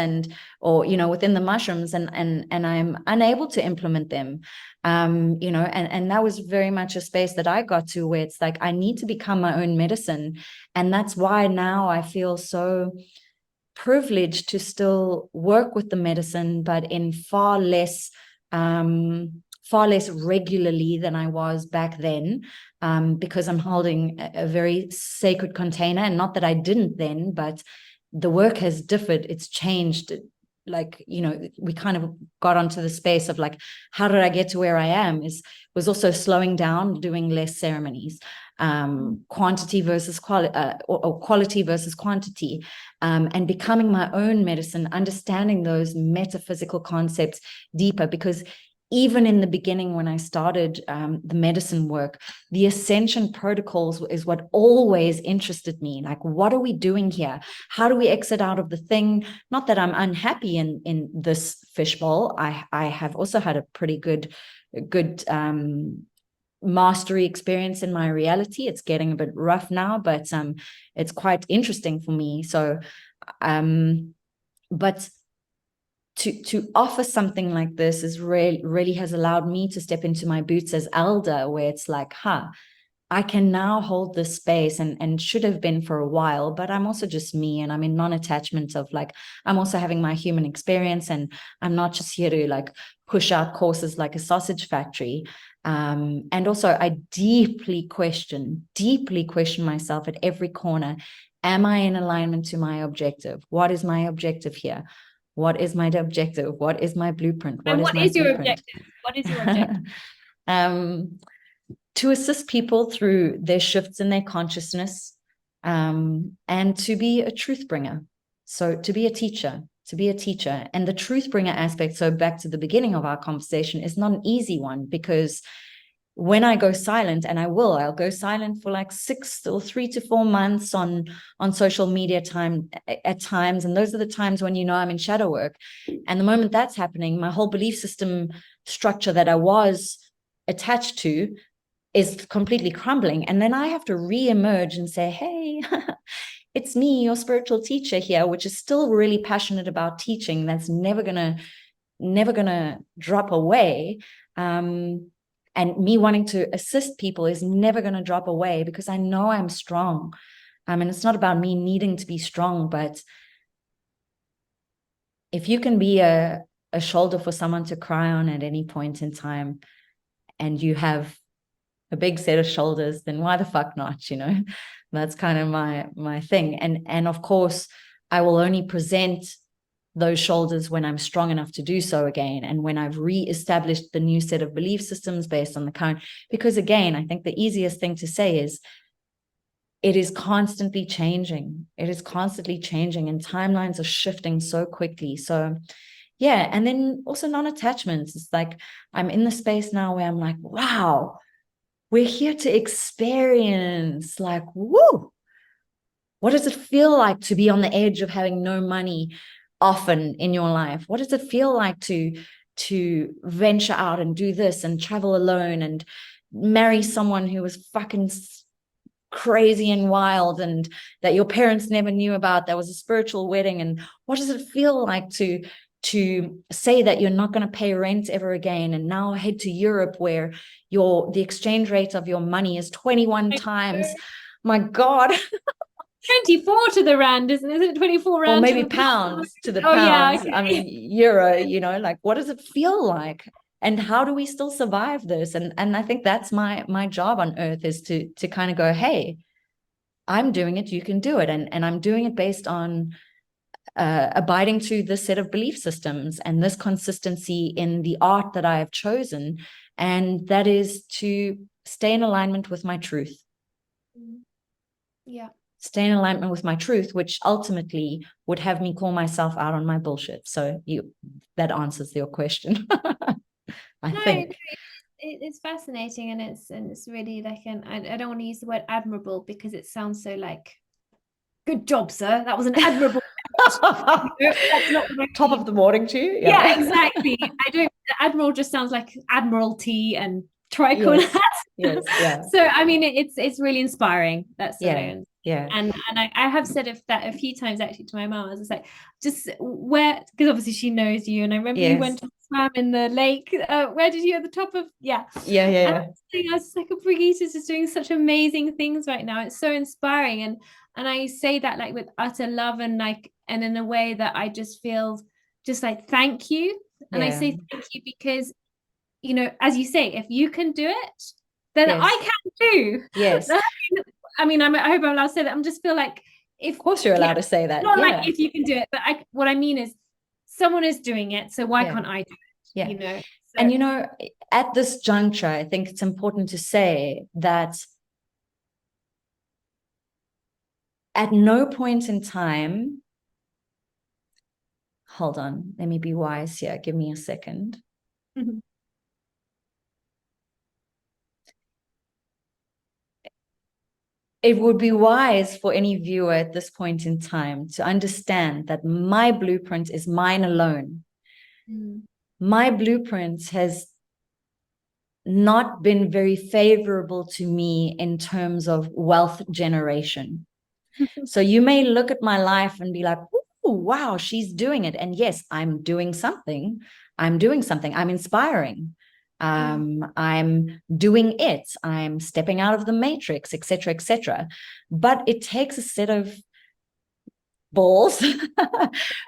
or, within the mushrooms and I'm unable to implement them? And that was very much a space that I got to where it's like, I need to become my own medicine. And that's why now I feel so privileged to still work with the medicine, but in far less regularly than I was back then, because I'm holding a very sacred container. And not that I didn't then, but the work has differed. It's changed. Like, we kind of got onto the space of like, how did I get to where I am? Was also slowing down, doing less ceremonies, quantity versus quality, or quality versus quantity, and becoming my own medicine, understanding those metaphysical concepts deeper. Because even in the beginning, when I started the medicine work, the Ascension protocols is what always interested me. Like, what are we doing here? How do we exit out of the thing? Not that I'm unhappy in this fishbowl. I have also had a pretty good mastery experience in my reality. It's getting a bit rough now, but it's quite interesting for me. So, but to offer something like this is really has allowed me to step into my boots as elder, where it's like, I can now hold this space and should have been for a while, but I'm also just me, and I'm in non-attachment of like, I'm also having my human experience, and I'm not just here to like push out courses like a sausage factory. And also I deeply question myself at every corner. Am I in alignment to my objective? What is my objective here? What is my objective? What is my blueprint? And what is your objective? What is your objective? To assist people through their shifts in their consciousness, and to be a truth bringer. So to be a teacher. And the truth bringer aspect, so back to the beginning of our conversation, is not an easy one, because when I go silent, and I'll go silent for like 6 or 3 to 4 months on social media at times. And those are the times when, I'm in shadow work. And the moment that's happening, my whole belief system structure that I was attached to is completely crumbling. And then I have to re-emerge and say, hey, it's me, your spiritual teacher here, which is still really passionate about teaching. That's never gonna drop away. And me wanting to assist people is never going to drop away, because I know I'm strong. And it's not about me needing to be strong, but if you can be a shoulder for someone to cry on at any point in time, and you have a big set of shoulders, then why the fuck not? That's kind of my thing. And of course, I will only present those shoulders when I'm strong enough to do so again, and when I've re-established the new set of belief systems based on the current. Because again, I think the easiest thing to say is, it is constantly changing. And timelines are shifting so quickly. So yeah. And then also non-attachments. It's like, I'm in the space now where I'm like, wow, we're here to experience, like, woo, what does it feel like to be on the edge of having no money often in your life? What does it feel like to venture out and do this and travel alone and marry someone who was fucking crazy and wild and that your parents never knew about, that was a spiritual wedding? And what does it feel like to say that you're not going to pay rent ever again, and now head to Europe where the exchange rate of your money is 21 times? My God. 24 to the rand, isn't it? 24 rand. Or maybe pounds to the pounds. Yeah, okay. I mean, euro, like, what does it feel like? And how do we still survive this? And I think that's my job on earth, is to kind of go, hey, I'm doing it, you can do it. And I'm doing it based on abiding to this set of belief systems and this consistency in the art that I have chosen. And that is to stay in alignment with my truth. Yeah. Stay in alignment with my truth, which ultimately would have me call myself out on my bullshit. So that answers your question. I think. It's fascinating, and it's really like, I don't want to use the word admirable, because it sounds so like, good job, sir. That was an admirable. That's not top of the morning to you. Yeah, exactly. Admiral just sounds like admiralty and tricorn Yes. hat. Yes. Yeah. So I mean, it's really inspiring. That's what Yeah. Yeah. and I have said that a few times actually to my mom. I was like, just where, because obviously she knows you, and I remember you went Yes. to swam in the lake. Where did you, at the top of, yeah. Yeah. Yeah. And Yeah. I was like, oh, Brigitte is just doing such amazing things right now. It's so inspiring, and I say that like with utter love, and like, and in a way that I just feel just like thank you, and I Yeah. say thank you because, you know, as you say, if you can do it, then Yes. I can too. Yes. I mean, I hope I'm allowed to say that. I'm just feel like, if, Of course you're allowed yeah, to say that. not Yeah. like if you can do it, but what I mean is someone is doing it, so why Yeah. can't I do it? Yeah. You know. So, And you know, at this juncture, I think it's important to say that at no point in time, hold on, let me be wise here. Give me a second. mhm. It would be wise for any viewer at this point in time to understand that my blueprint is mine alone. My blueprint has not been very favorable to me in terms of wealth generation. So you may look at my life and be like, oh, wow, she's doing it. And yes, I'm doing something. I'm inspiring. I'm doing it. I'm stepping out of the matrix, etc., etc. But it takes a set of balls,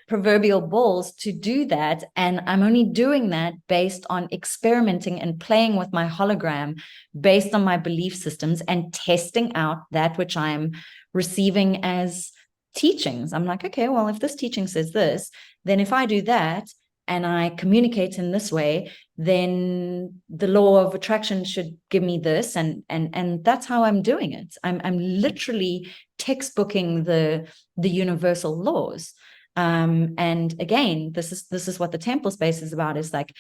proverbial balls, to do that. And I'm only doing that based on experimenting and playing with my hologram, based on my belief systems, and testing out that which I'm receiving as teachings. I'm like, okay, well, if this teaching says this, then if I do that and I communicate in this way, then the law of attraction should give me this, and that's how I'm doing it. I'm literally textbooking the universal laws. And again, this is what the temple space is about, is like,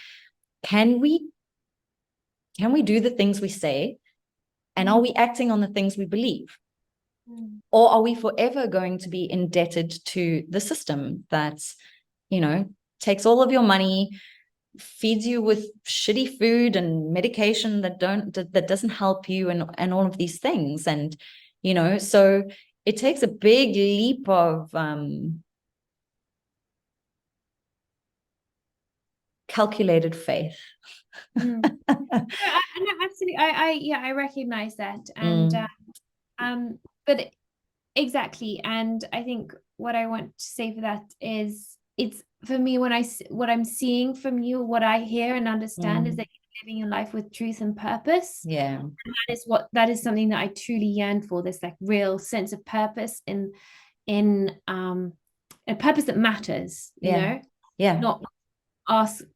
can we do the things we say, and are we acting on the things we believe? Or are we forever going to be indebted to the system that, you know, takes all of your money, feeds you with shitty food and medication that doesn't help you, and all of these things? And, you know, so it takes a big leap of calculated faith. No, absolutely. I recognize that, and but exactly, and I think what I want to say for that is, it's for me, when what I'm seeing from you, what I hear and understand, is that you're living your life with truth and purpose. Yeah. And that is something that I truly yearn for, this like real sense of purpose in a purpose that matters, you know. Yeah. Not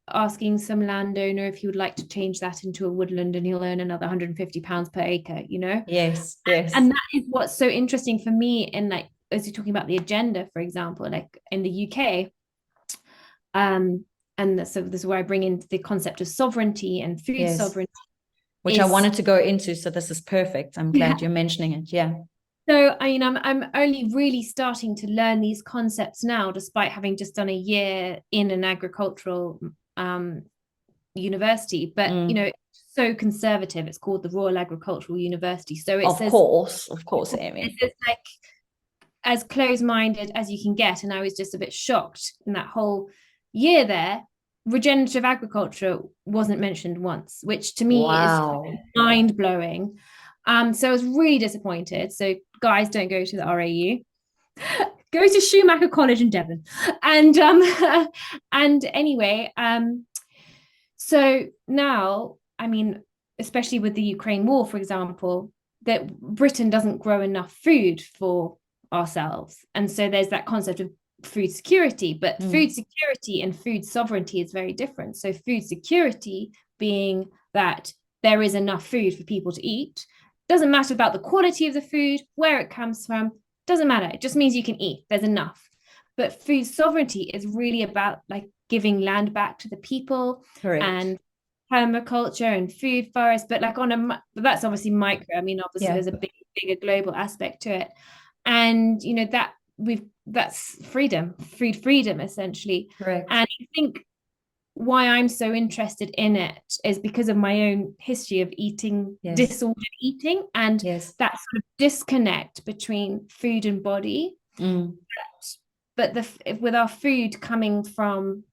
asking some landowner if he would like to change that into a woodland and he'll earn another £150 per acre, you know. Yes. And that is what's so interesting for me. And like, as you're talking about the agenda, for example, like in the UK, and so this is where I bring in the concept of sovereignty and food sovereignty, which I wanted to go into, so this is perfect. I'm glad you're mentioning it. Yeah. So I mean, I'm only really starting to learn these concepts now, despite having just done a year in an agricultural university. But you know, it's so conservative. It's called the Royal Agricultural University. So it's of course, Amy. It's like as close-minded as you can get. And I was just a bit shocked in that whole year there. Regenerative agriculture wasn't mentioned once, which to me is mind-blowing. So I was really disappointed. So guys, don't go to the RAU. Go to Schumacher College in Devon. And and anyway, so now, I mean, especially with the Ukraine war, for example, that Britain doesn't grow enough food for ourselves. And so there's that concept of food security, but food security and food sovereignty is very different. So food security being that there is enough food for people to eat. Doesn't matter about the quality of the food, where it comes from, doesn't matter. It just means you can eat. There's enough. But food sovereignty is really about like giving land back to the people. Correct. And permaculture and food forests, but like that's obviously micro. I mean, obviously there's a bigger global aspect to it. And you know, that's freedom, food freedom, essentially. Correct. And I think why I'm so interested in it is because of my own history of eating, disordered eating, and that sort of disconnect between food and body. But with our food coming from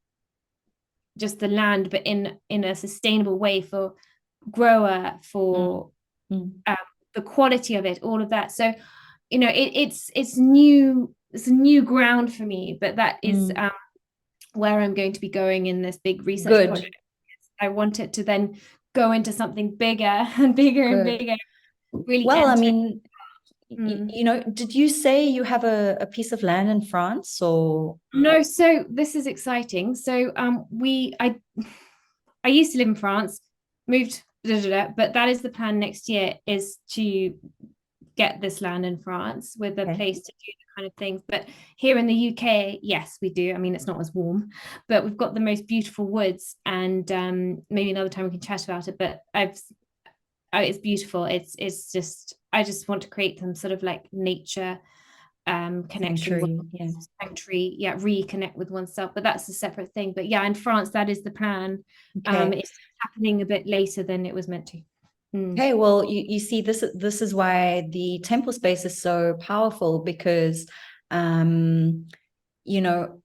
just the land, but in a sustainable way for grower, for the quality of it, all of that. So, you know, it's new. It's a new ground for me, but that is where I'm going to be going in this big research project. I want it to then go into something bigger and bigger and bigger. Really well, I mean, you know, did you say you have a piece of land in France or? No, so this is exciting. So I used to live in France, moved, but that is the plan next year, is to get this land in France with a place to do the kind of things. But here in the UK, yes, we do. I mean, it's not as warm, but we've got the most beautiful woods, and maybe another time we can chat about it. But it's beautiful. It's just, I just want to create some sort of like nature connection, sanctuary, reconnect with oneself. But that's a separate thing. But yeah, in France, that is the plan. It's happening a bit later than it was meant to. Okay, well, you see, this is why the temple space is so powerful, because you know,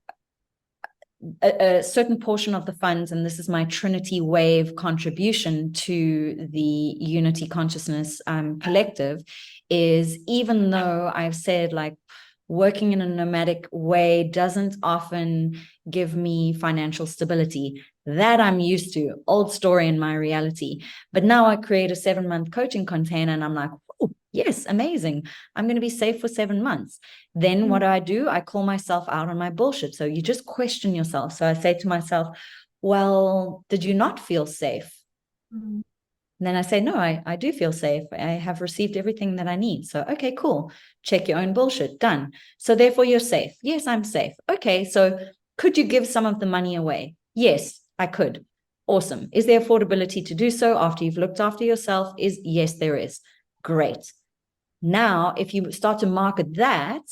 a certain portion of the funds, and this is my Trinity Wave contribution to the Unity Consciousness Collective, is, even though I've said like working in a nomadic way doesn't often give me financial stability, that I'm used to, old story in my reality. But now I create a 7-month coaching container and I'm like, oh, yes, amazing. I'm going to be safe for 7 months. Then what do? I call myself out on my bullshit. So you just question yourself. So I say to myself, well, did you not feel safe? And then I say, no, I do feel safe. I have received everything that I need. So, okay, cool. Check your own bullshit. Done. So therefore you're safe. Yes, I'm safe. Okay, so could you give some of the money away? Yes, I could. Awesome. Is there affordability to do so after you've looked after yourself? Yes, there is. Great. Now, if you start to market that,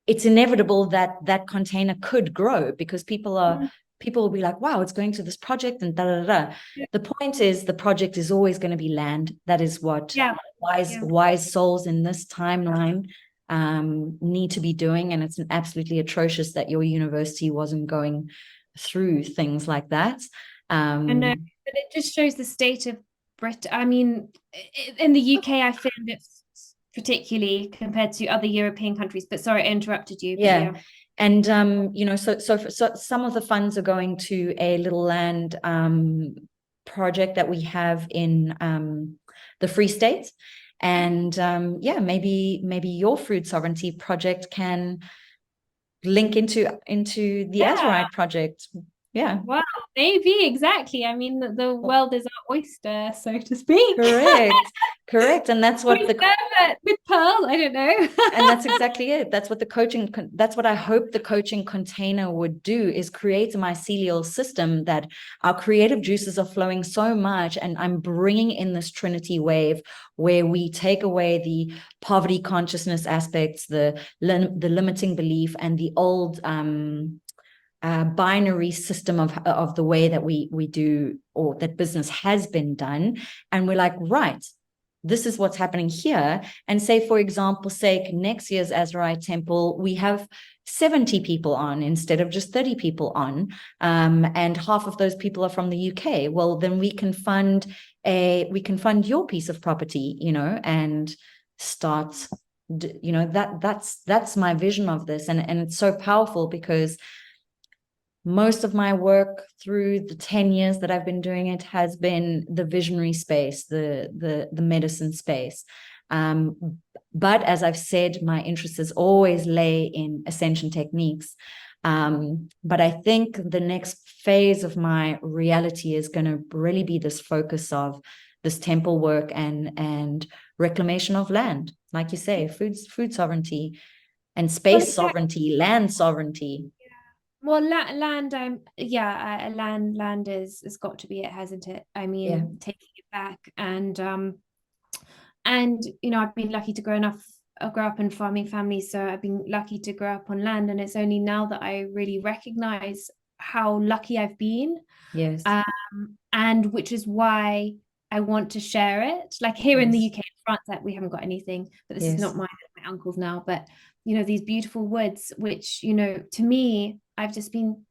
it's inevitable that that container could grow, because people will be like, wow, it's going to this project and da da da. The point is, the project is always going to be land. That is what wise souls in this timeline need to be doing. And it's absolutely atrocious that your university wasn't going through things like that. I know, but it just shows the state of Britain. I mean, in the UK, I found it particularly compared to other European countries. But sorry, I interrupted you. Yeah. And you know, so some of the funds are going to a little land project that we have in the Free State. And maybe your food sovereignty project can link into the AZURITE project. Yeah. Wow, maybe, exactly. I mean, the world is our oyster, so to speak. Correct. And that's what with pearls, I don't know. And that's exactly it. That's what I hope the coaching container would do, is create a mycelial system that our creative juices are flowing so much. And I'm bringing in this Trinity wave where we take away the poverty consciousness aspects, the limiting belief, and the old binary system of the way that we do, or that business has been done. And we're like, right, this is what's happening here. And say, for example's sake, next year's AZURITE Temple, we have 70 people on instead of just 30 people on, and half of those people are from the UK. Well, then we can fund your piece of property, you know, and start, you know, that's my vision of this. And it's so powerful, because most of my work through the 10 years that I've been doing it has been the visionary space, the medicine space. But as I've said, my interest has always lay in Ascension techniques. But I think the next phase of my reality is going to really be this focus of this temple work and reclamation of land, like you say, food sovereignty and space sovereignty, land sovereignty. Well, land, land is got to be it, hasn't it? I mean, taking it back, and you know, I've been lucky to grow up in farming families, so I've been lucky to grow up on land, and it's only now that I really recognize how lucky I've been. Yes. And which is why I want to share it. Like here in the Yes. UK, in France, that we haven't got anything, but this is Yes. not my uncle's now. But these beautiful woods, which to me, I've just been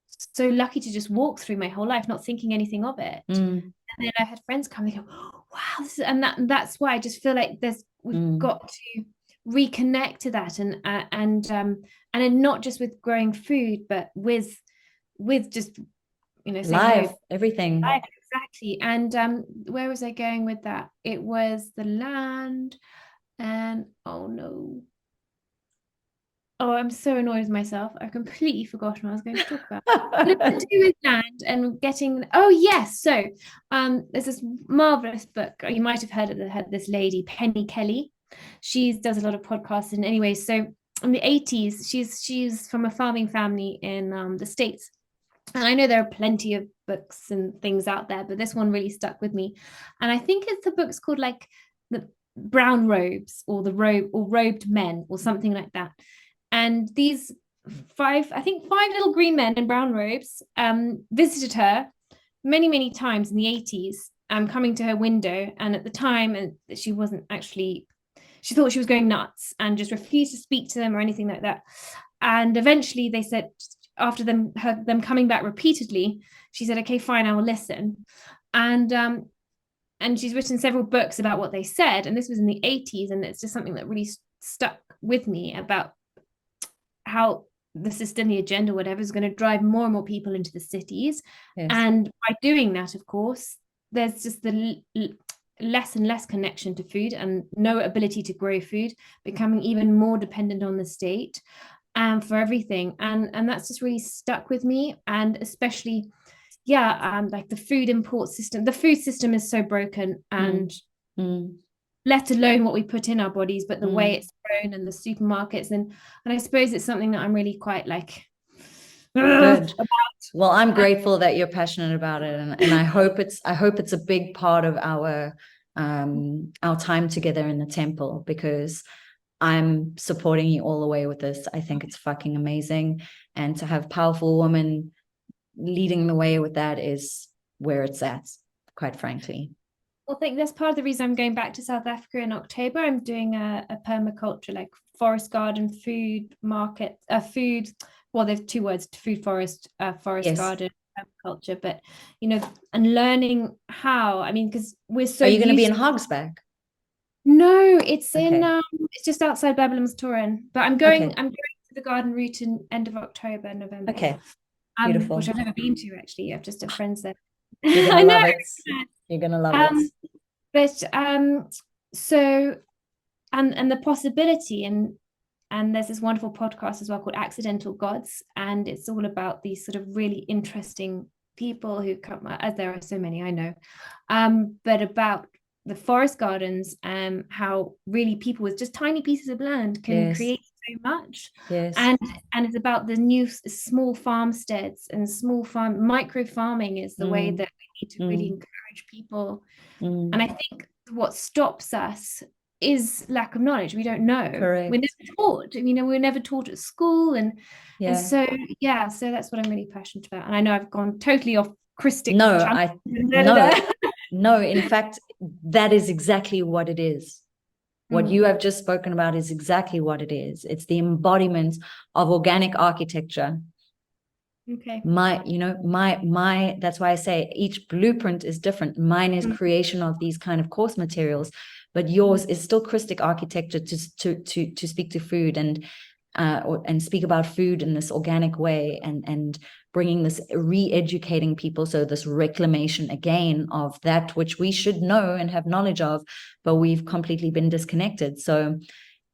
so lucky to just walk through my whole life, not thinking anything of it. And then I had friends come and go, oh, wow, that's why I just feel like we've got to reconnect to that, and not just with growing food, but with just Life, everything. life, exactly. And where was I going with that? It was the land, and oh no. Oh, I'm so annoyed with myself. I've completely forgotten what I was going to talk about. To do with land and getting. Oh yes, so there's this marvelous book. You might have heard of this lady, Penny Kelly. She does a lot of podcasts, and anyway, so in the 80s, she's from a farming family in the States. And I know there are plenty of books and things out there, but this one really stuck with me. And I think the book's called like the Brown Robes, or the Robed Men, or something like that. And these five little green men in brown robes visited her many times in the 80s, coming to her window. And at the time, and she thought she was going nuts and just refused to speak to them or anything like that. And eventually they said, after them coming back repeatedly, she said, okay, fine, I will listen. And she's written several books about what they said, and this was in the 80s, and it's just something that really stuck with me about how the system, the agenda, whatever, is going to drive more and more people into the cities. Yes. And by doing that, of course, there's just the less and less connection to food, and no ability to grow food, becoming even more dependent on the state for everything. And that's just really stuck with me. And especially, like the food import system, the food system is so broken, and let alone what we put in our bodies, but the way it's grown, and the supermarkets. And I suppose it's something that I'm really quite like about. Well, I'm grateful that you're passionate about it, and I hope it's a big part of our time together in the temple, because I'm supporting you all the way with this. I think it's fucking amazing, and to have powerful women leading the way with that is where it's at, quite frankly. Well, I think that's part of the reason I'm going back to South Africa in October. I'm doing a permaculture, like forest garden, food market, food. Well, there's two words: food, forest, forest garden, permaculture. But and learning how. I mean, because we're so. Are you going to be in Hogsback? No, it's in. It's just outside Babylonstoren. But I'm going. I'm going to the garden route in end of October, November. Okay. Beautiful. Which I've never been to actually. I've just had friends there. You're gonna love it. You're gonna love it. But so and the possibility, and there's this wonderful podcast as well called Accidental Gods, and it's all about these sort of really interesting people who come, as there are so many, I know, but about the forest gardens, and how really people with just tiny pieces of land can create so much. And it's about the new small farmsteads and micro farming is the way that we need to really encourage people. And I think what stops us is lack of knowledge. We don't know. Correct. We're never taught. We're never taught at school, and so that's what I'm really passionate about. And I know I've gone totally off Krystic. No, in fact, that is exactly what it is. What you have just spoken about is exactly what it is. It's the embodiment of organic architecture. Okay. That's why I say each blueprint is different. Mine is creation of these kind of course materials, but yours is still Krystic architecture to speak to food and speak about food in this organic way, and bringing this, re-educating people. So this reclamation again of that which we should know and have knowledge of, but we've completely been disconnected. So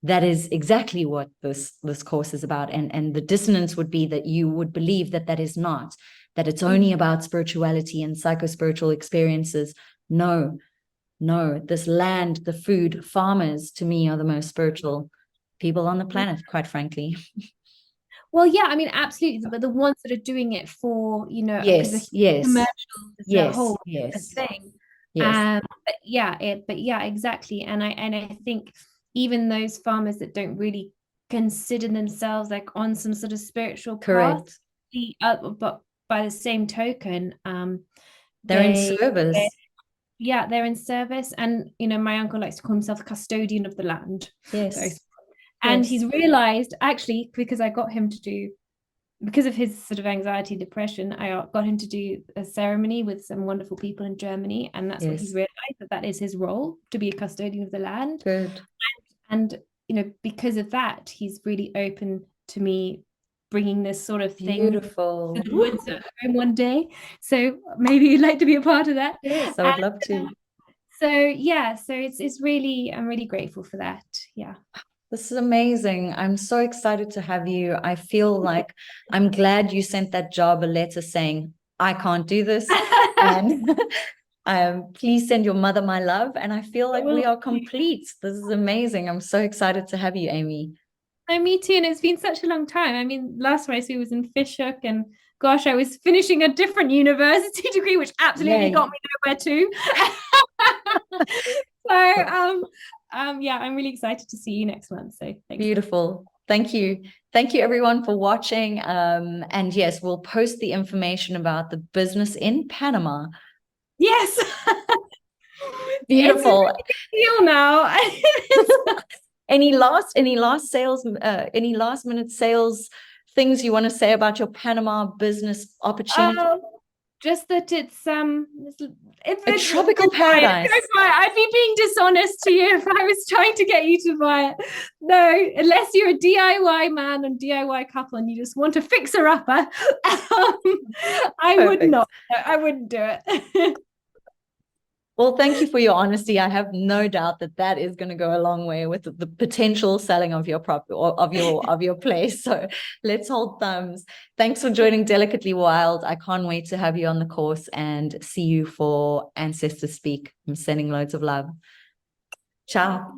that is exactly what this course is about. And the dissonance would be that you would believe that is not, that it's only about spirituality and psycho-spiritual experiences. No, this land, the food, farmers, to me, are the most spiritual people on the planet, quite frankly. Well, yeah, I mean, absolutely. But the ones that are doing it for, yes, commercials, the whole thing. Yes. But exactly. And I think even those farmers that don't really consider themselves like on some sort of spiritual path, but by the same token, They're in they service. yeah, they're in service. And my uncle likes to call himself the custodian of the land. Yes. And Yes. he's realized, actually, because of his sort of anxiety, depression, I got him to do a ceremony with some wonderful people in Germany, and that's what he's Yes. realized, that is his role, to be a custodian of the land. Good. And because of that, he's really open to me bringing this sort of thing Beautiful. to the woods at home one day. So maybe you'd like to be a part of that. Yes, I would love to. So yeah, so it's really, I'm really grateful for that. Yeah. This is amazing. I'm so excited to have you. I feel like I'm glad you sent that job a letter saying, I can't do this. And please send your mother my love. And I feel like we are complete. This is amazing. I'm so excited to have you, Amy. Oh, me too. And it's been such a long time. I mean, last time I saw was in Fishhook, and gosh, I was finishing a different university degree, which absolutely got me nowhere too. So yeah, I'm really excited to see you next month. So thanks. Beautiful. Thank you. Thank you everyone for watching. And yes, we'll post the information about the business in Panama. Yes. Beautiful. It's a big deal now. Any last minute sales things you want to say about your Panama business opportunity? Just that it's a tropical paradise. I'd be being dishonest to you if I was trying to get you to buy it. No, unless you're a DIY man and DIY couple and you just want a fixer-upper, I would not. I wouldn't do it. Well, thank you for your honesty. I have no doubt that is going to go a long way with the potential selling of your property or of your place. So let's hold thumbs. Thanks for joining Delicately Wild. I can't wait to have you on the course and see you for Ancestors Speak. I'm sending loads of love. Ciao.